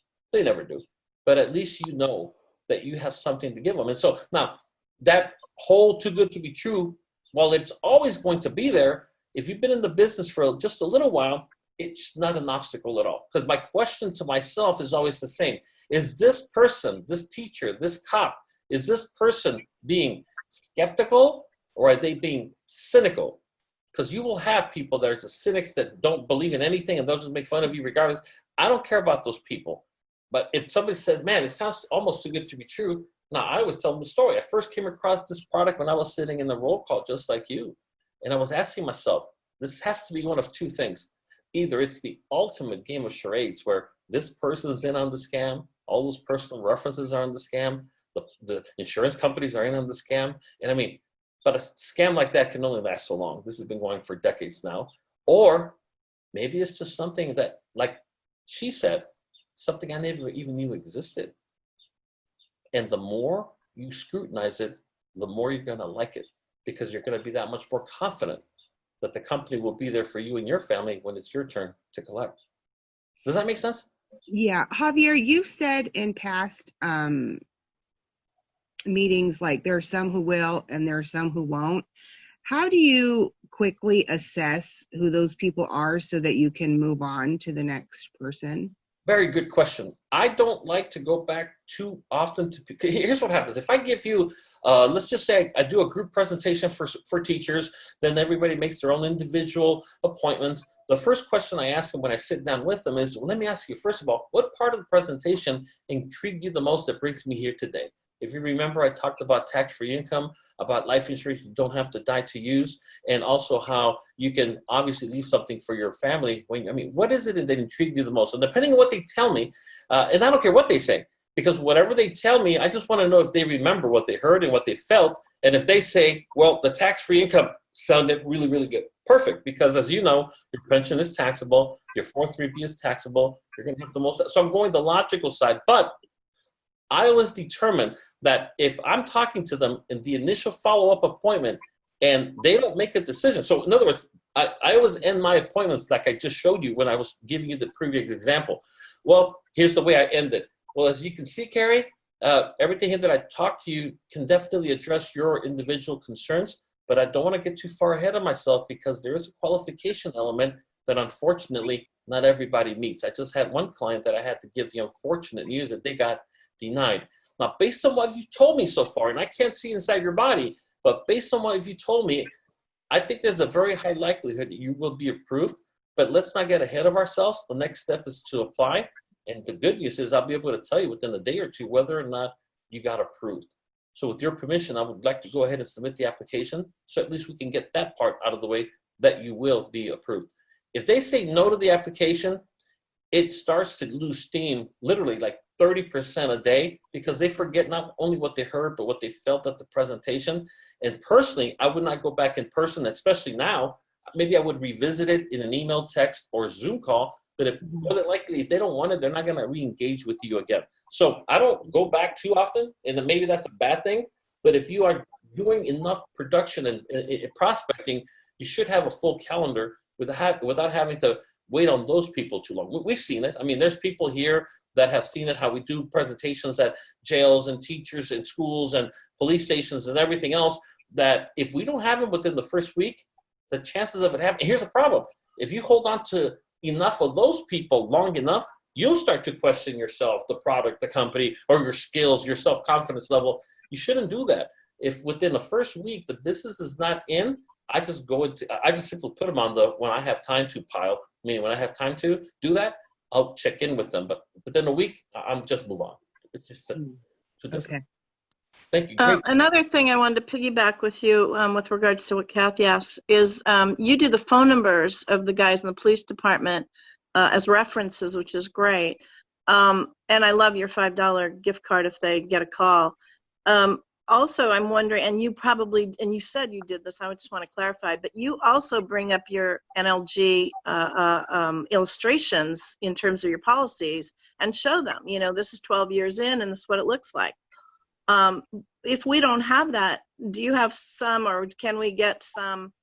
A: But at least you know that you have something to give them. And so now that whole too good to be true, while it's always going to be there, if you've been in the business for just a little while, it's not an obstacle at all. Because my question to myself is always the same. Is this person, this teacher, this cop, is this person being skeptical or are they being cynical? Because you will have people that are just cynics that don't believe in anything and they'll just make fun of you regardless. I don't care about those people. But if somebody says, man, it sounds almost too good to be true. Now, I always tell them the story. I first came across this product when I was sitting in the roll call just like you. And I was asking myself, this has to be one of two things. Either it's the ultimate game of charades where this person's in on the scam, all those personal references are on the scam, the insurance companies are in on the scam. And I mean, but a scam like that can only last so long. This has been going for decades now. Or maybe it's just something that, like she said, something I never even knew existed. And the more you scrutinize it, the more you're going to like it because you're going to be that much more confident that the company will be there for you and your family when it's your turn to collect. Does that make sense?
E: Yeah, Javier, you've said in past meetings, like there are some who will and there are some who won't. How do you quickly assess who those people are so that you can move on to the next person?
A: Very good question. I don't like to go back too often to. Here's what happens. If I give you, let's just say I do a group presentation for teachers, then everybody makes their own individual appointments. The first question I ask them when I sit down with them is, well, let me ask you, first of all, what part of the presentation intrigued you the most that brings me here today? If you remember, I talked about tax-free income, about life insurance you don't have to die to use, and also how you can obviously leave something for your family. What is it that intrigued you the most? And depending on what they tell me, and I don't care what they say, because whatever they tell me, I just want to know if they remember what they heard and what they felt. And if they say, well, the tax-free income sounded really, really good. Perfect, because as you know, your pension is taxable, your 403B is taxable, you're going to have the most. So I'm going the logical side, but I always determine that if I'm talking to them in the initial follow-up appointment and they don't make a decision. So in other words, I always end my appointments like I just showed you when I was giving you the previous example. Well, here's the way I end it. Well, as you can see, Carrie, everything that I talked to you can definitely address your individual concerns, but I don't want to get too far ahead of myself because there is a qualification element that unfortunately not everybody meets. I just had one client that I had to give the unfortunate news that they got denied. Now, based on what you told me so far, and I can't see inside your body, but based on what you told me, I think there's a very high likelihood that you will be approved, but let's not get ahead of ourselves. The next step is to apply, and the good news is I'll be able to tell you within a day or two whether or not you got approved. So with your permission, I would like to go ahead and submit the application, so at least we can get that part out of the way that you will be approved. If they say no to the application, it starts to lose steam literally like 30% a day because they forget not only what they heard, but what they felt at the presentation. And personally, I would not go back in person, especially now. Maybe I would revisit it in an email, text, or Zoom call. But if more than likely, if they don't want it, they're not going to re-engage with you again. So I don't go back too often, and then maybe that's a bad thing. But if you are doing enough production and prospecting, you should have a full calendar without having to wait on those people too long. We've seen it. I mean, there's people here that have seen it, how we do presentations at jails and teachers and schools and police stations and everything else, that if we don't have them within the first week, the chances of it happening, here's the problem. If you hold on to enough of those people long enough, you'll start to question yourself, the product, the company, or your skills, your self-confidence level. You shouldn't do that. If within the first week the business is not in, I just simply put them on the when I have time to pile, meaning when I have time to do that, I'll check in with them. But within a week, I'm just move on. It's just too different.
E: Okay.
A: Thank you. Great.
B: Another thing I wanted to piggyback with you with regards to what Kathy asked is you do the phone numbers of the guys in the police department as references, which is great. And I love your $5 gift card if they get a call. Also, I'm wondering, and you said you did this, I just want to clarify, but you also bring up your NLG illustrations in terms of your policies and show them, this is 12 years in and this is what it looks like. If we don't have that, do you have some, or can we get some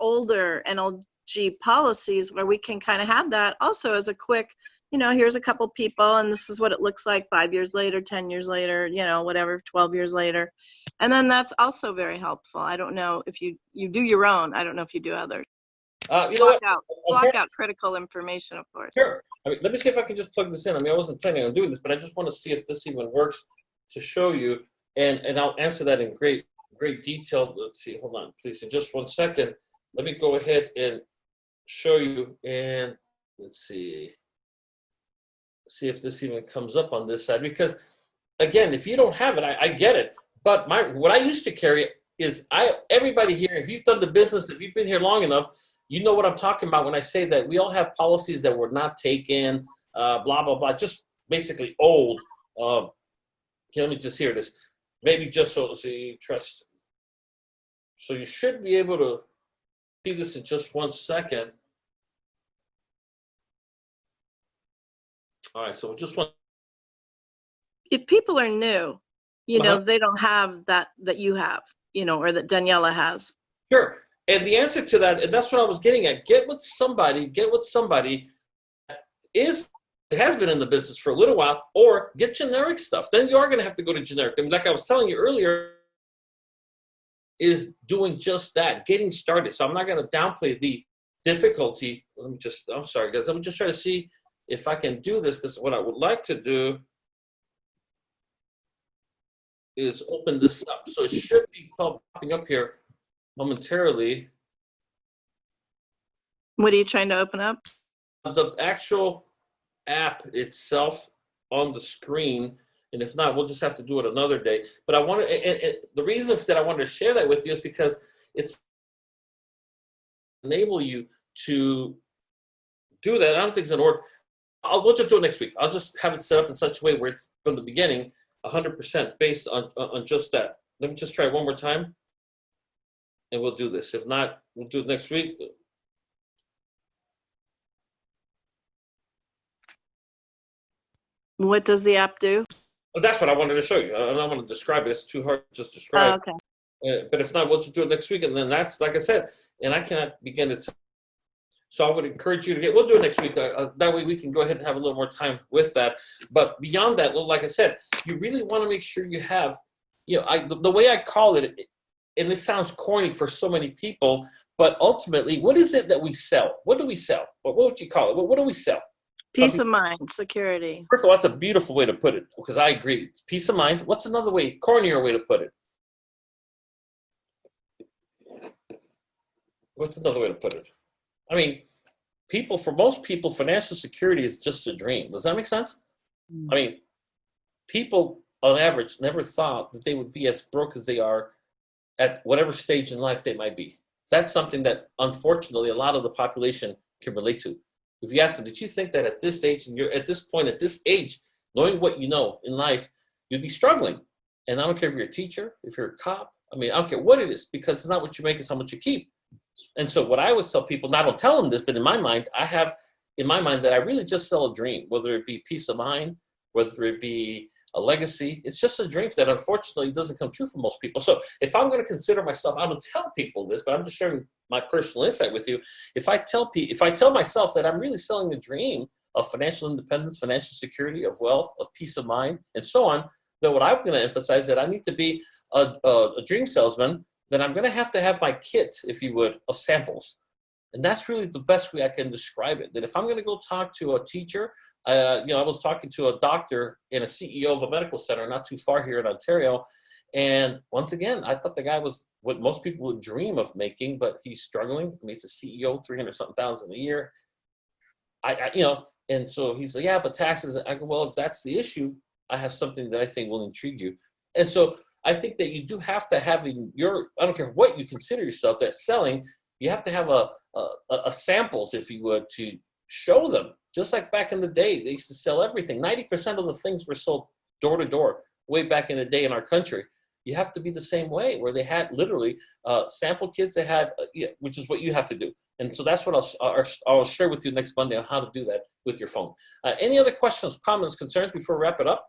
B: older NLG policies where we can kind of have that also as a quick, here's a couple people and this is what it looks like 5 years later, 10 years later, whatever, 12 years later. And then that's also very helpful. I don't know if you do your own. I don't know if you do others. Block out critical information, of course.
A: Sure. Let me see if I can just plug this in. I wasn't planning on doing this, but I just want to see if this even works to show you. And I'll answer that in great detail. Let's see. Hold on, please. In just 1 second, let me go ahead and show you. And let's see if this even comes up on this side. Because again, if you don't have it, I get it. But what I used to carry is everybody here, if you've done the business, if you've been here long enough, you know what I'm talking about when I say that we all have policies that were not taken, blah, blah, blah, just basically old. Okay, let me just hear this. Maybe just so, let's see, trust. So you should be able to see this in just 1 second. All right, so just one.
B: If people are new, they don't have that you have, or that Daniela has.
A: Sure. And the answer to that, and that's what I was getting at, get with somebody that is it has been in the business for a little while, or get generic stuff. Then you are going to have to go to generic. And like I was telling you earlier, is doing just that, getting started. So I'm not going to downplay the difficulty. I'm sorry, guys. I'm just trying to see if I can do this, because what I would like to do is open this up. So it should be popping up here momentarily.
B: What are you trying to open up?
A: The actual app itself on the screen, and if not, we'll just have to do it another day. But I wanted, and the reason that I wanted to share that with you is because it's enable you to do that. I don't think it's gonna work. We'll just do it next week. I'll just have it set up in such a way where it's from the beginning 100% based on just that. Let me just try it one more time, and we'll do this. If not, we'll do it next week.
B: What does the app do?
A: Well, that's what I wanted to show you. I don't want to describe it. It's too hard to just describe.
B: Oh, okay.
A: But if not, we'll just do it next week. And then that's, like I said, and I cannot begin to tell. So I would encourage you to we'll do it next week. That way we can go ahead and have a little more time with that. But beyond that, well, like I said, you really want to make sure you have, the way I call it, and this sounds corny for so many people, but ultimately, what is it that we sell? What do we sell? What would you call it? What do we sell?
B: Peace of mind, security.
A: First of all, that's a beautiful way to put it, because I agree. It's peace of mind. What's another way, cornier way to put it? What's another way to put it? I mean, for most people, financial security is just a dream. Does that make sense? I mean, people on average never thought that they would be as broke as they are at whatever stage in life they might be. That's something that, unfortunately, a lot of the population can relate to. If you ask them, did you think that at this age, and you're at this point, at this age, knowing what you know in life, you'd be struggling? And I don't care if you're a teacher, if you're a cop. I mean, I don't care what it is, because it's not what you make, it's how much you keep. And so what I always tell people, and I don't tell them this, but in my mind, I have in my mind that I really just sell a dream, whether it be peace of mind, whether it be a legacy. It's just a dream that unfortunately doesn't come true for most people. So if I'm going to consider myself, I don't tell people this, but I'm just sharing my personal insight with you. If I tell myself that I'm really selling the dream of financial independence, financial security, of wealth, of peace of mind, and so on, then what I'm going to emphasize that I need to be a dream salesman, then I'm going to have my kit, if you would, of samples. And that's really the best way I can describe it. That if I'm going to go talk to a teacher, I was talking to a doctor and a CEO of a medical center not too far here in Ontario. And once again, I thought the guy was what most people would dream of making, but he's struggling. I mean, he's a CEO, 300-something thousand a year. And so he's like, yeah, but taxes. I go, well, if that's the issue, I have something that I think will intrigue you. And so I think that you do have to have I don't care what you consider yourself that's selling, you have to have a samples, if you would, to show them. Just like back in the day, they used to sell everything. 90% of the things were sold door to door way back in the day in our country. You have to be the same way, where they had literally sample kits. They had, which is what you have to do. And so that's what I'll share with you next Monday on how to do that with your phone. Any other questions, comments, concerns before we wrap it up?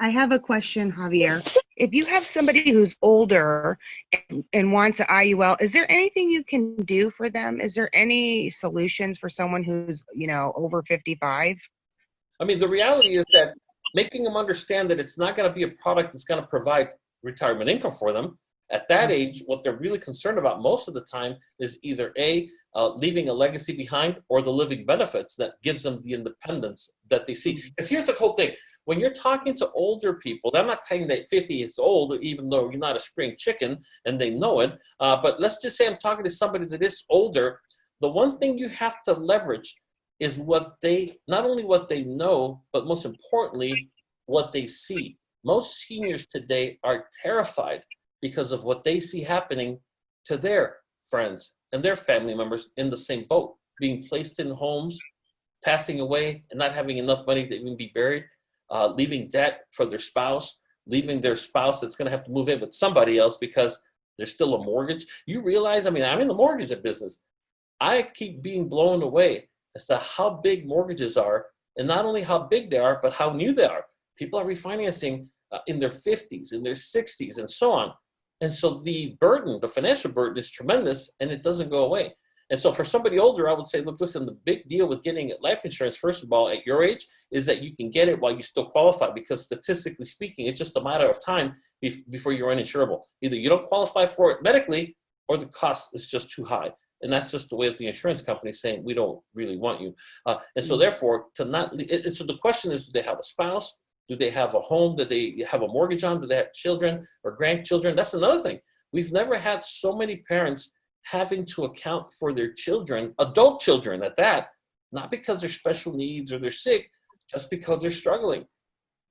E: I have a question, Javier. If you have somebody who's older and wants an IUL, is there anything you can do for them? Is there any solutions for someone who's, over 55?
A: I mean, the reality is that making them understand that it's not going to be a product that's going to provide retirement income for them. At that age, what they're really concerned about most of the time is either leaving a legacy behind, or the living benefits that gives them the independence that they see. Because here's the whole thing. When you're talking to older people, I'm not saying that 50 is old, even though you're not a spring chicken and they know it. But let's just say I'm talking to somebody that is older. The one thing you have to leverage is not only what they know, but most importantly, what they see. Most seniors today are terrified because of what they see happening to their friends and their family members in the same boat, being placed in homes, passing away, and not having enough money to even be buried. Leaving debt for their spouse, leaving their spouse that's going to have to move in with somebody else because there's still a mortgage. You realize, I'm in the mortgage business. I keep being blown away as to how big mortgages are, and not only how big they are, but how new they are. People are refinancing in their 50s, in their 60s, and so on. And so the financial burden is tremendous, and it doesn't go away. And so for somebody older, I would say, look, listen, the big deal with getting life insurance, first of all, at your age, is that you can get it while you still qualify, because statistically speaking, it's just a matter of time before you're uninsurable. Either you don't qualify for it medically, or the cost is just too high. And that's just the way that the insurance company is saying, we don't really want you. And so therefore, so the question is, do they have a spouse? Do they have a home? Do they have a mortgage on? Do they have children or grandchildren? That's another thing. We've never had so many parents having to account for their children, adult children at that, not because they're special needs or they're sick, just because they're struggling.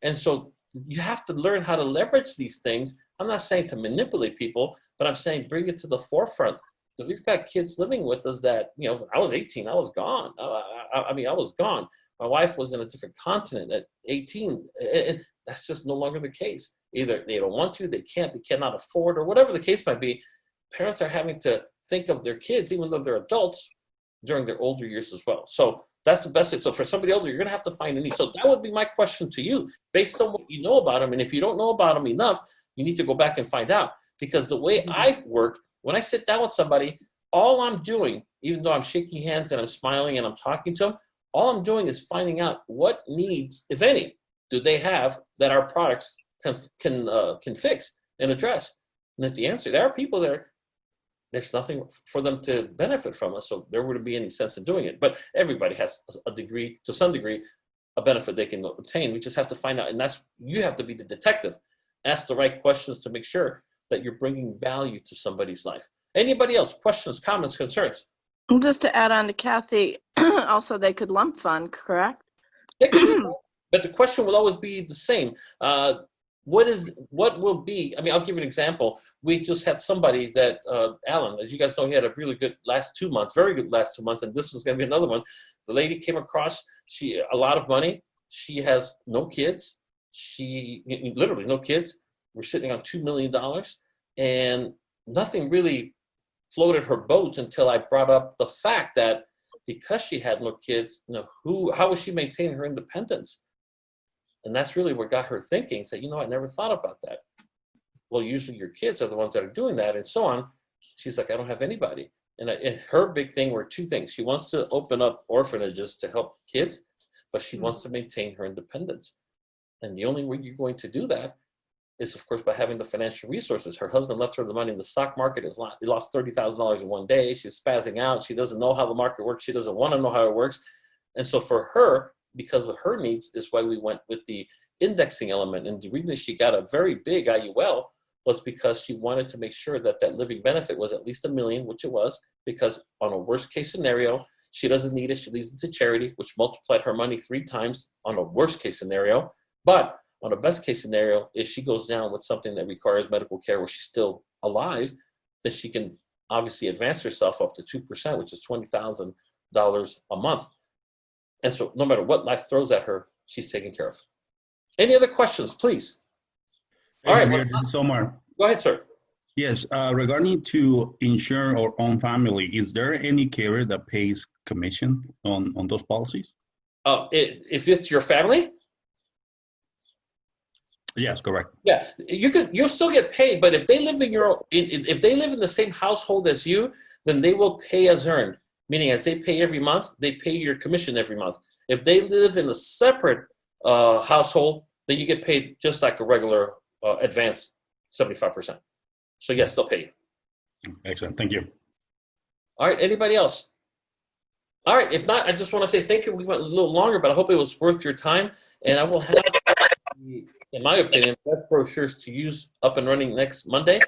A: And so you have to learn how to leverage these things. I'm not saying to manipulate people, but I'm saying bring it to the forefront. So we've got kids living with us that, you know, I was 18, I was gone. I was gone. My wife was in a different continent at 18, and that's just no longer the case. Either they don't want to, they can't, they cannot afford, or whatever the case might be. Parents are having to think of their kids, even though they're adults, during their older years as well. So that's the best. So for somebody older, you're going to have to find a need. So that would be my question to you, based on what you know about them. And if you don't know about them enough, you need to go back and find out. Because the way I work, when I sit down with somebody, all I'm doing, even though I'm shaking hands and I'm smiling and I'm talking to them, all I'm doing is finding out what needs, if any, do they have that our products can fix and address. And if the answer, there are people there, there's nothing for them to benefit from us, so there wouldn't be any sense in doing it. But everybody has a degree, to some degree, a benefit they can obtain. We just have to find out, and that's, you have to be the detective. Ask the right questions to make sure that you're bringing value to somebody's life. Anybody else? Questions, comments, concerns?
B: Just to add on to Kathy, also they could lump fund, correct?
A: But the question will always be the same. What will be, I mean, I'll give you an example. We just had somebody that, Alan, as you guys know, he had a really good last 2 months, very good last 2 months, and this was going to be another one. The lady came across, a lot of money. She has no kids. Literally no kids. We're sitting on $2 million, and nothing really floated her boat until I brought up the fact that because she had no kids, how was she maintaining her independence? And that's really what got her thinking. Said, I never thought about that. Well, usually your kids are the ones that are doing that, and so on. She's like, I don't have anybody. And her big thing were two things. She wants to open up orphanages to help kids, but she wants to maintain her independence. And the only way you're going to do that is, of course, by having the financial resources. Her husband left her the money in the stock market. He lost $30,000 in one day. She was spazzing out. She doesn't know how the market works. She doesn't want to know how it works. And so for her, because of her needs, is why we went with the indexing element. And the reason she got a very big IUL was because she wanted to make sure that that living benefit was at least $1 million, which it was, because on a worst case scenario, she doesn't need it. She leaves it to charity, which multiplied her money 3 times on a worst case scenario. But on a best case scenario, if she goes down with something that requires medical care where she's still alive, then she can obviously advance herself up to 2%, which is $20,000 a month. And so no matter what life throws at her, she's taken care of. Any other questions, please? All right.
F: Javier, this is Omar.
A: Go ahead, sir.
F: Yes, regarding to insure our own family, is there any carrier that pays commission on those policies?
A: If it's your family?
F: Yes, correct.
A: Yeah, you'll still get paid, but if they live if they live in the same household as you, then they will pay as earned. Meaning, as they pay every month, they pay your commission every month. If they live in a separate household, then you get paid just like a regular advance, 75%. So yes, they'll pay you.
F: Excellent. Thank you.
A: All right. Anybody else? All right. If not, I just want to say thank you. We went a little longer, but I hope it was worth your time. And I will have, in my opinion, best brochures to use up and running next Monday.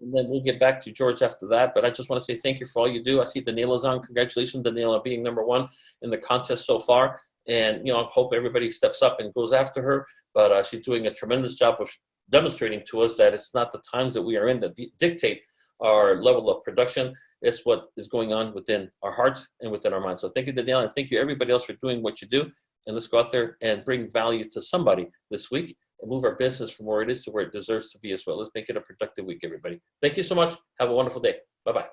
A: And then we'll get back to George after that. But I just want to say thank you for all you do. I see Daniela's on. Congratulations, Daniela, being #1 in the contest so far. And, I hope everybody steps up and goes after her. But she's doing a tremendous job of demonstrating to us that it's not the times that we are in that dictate our level of production. It's what is going on within our hearts and within our minds. So thank you, Daniela, and thank you, everybody else, for doing what you do. And let's go out there and bring value to somebody this week and move our business from where it is to where it deserves to be as well. Let's make it a productive week, everybody. Thank you so much. Have a wonderful day. Bye-bye.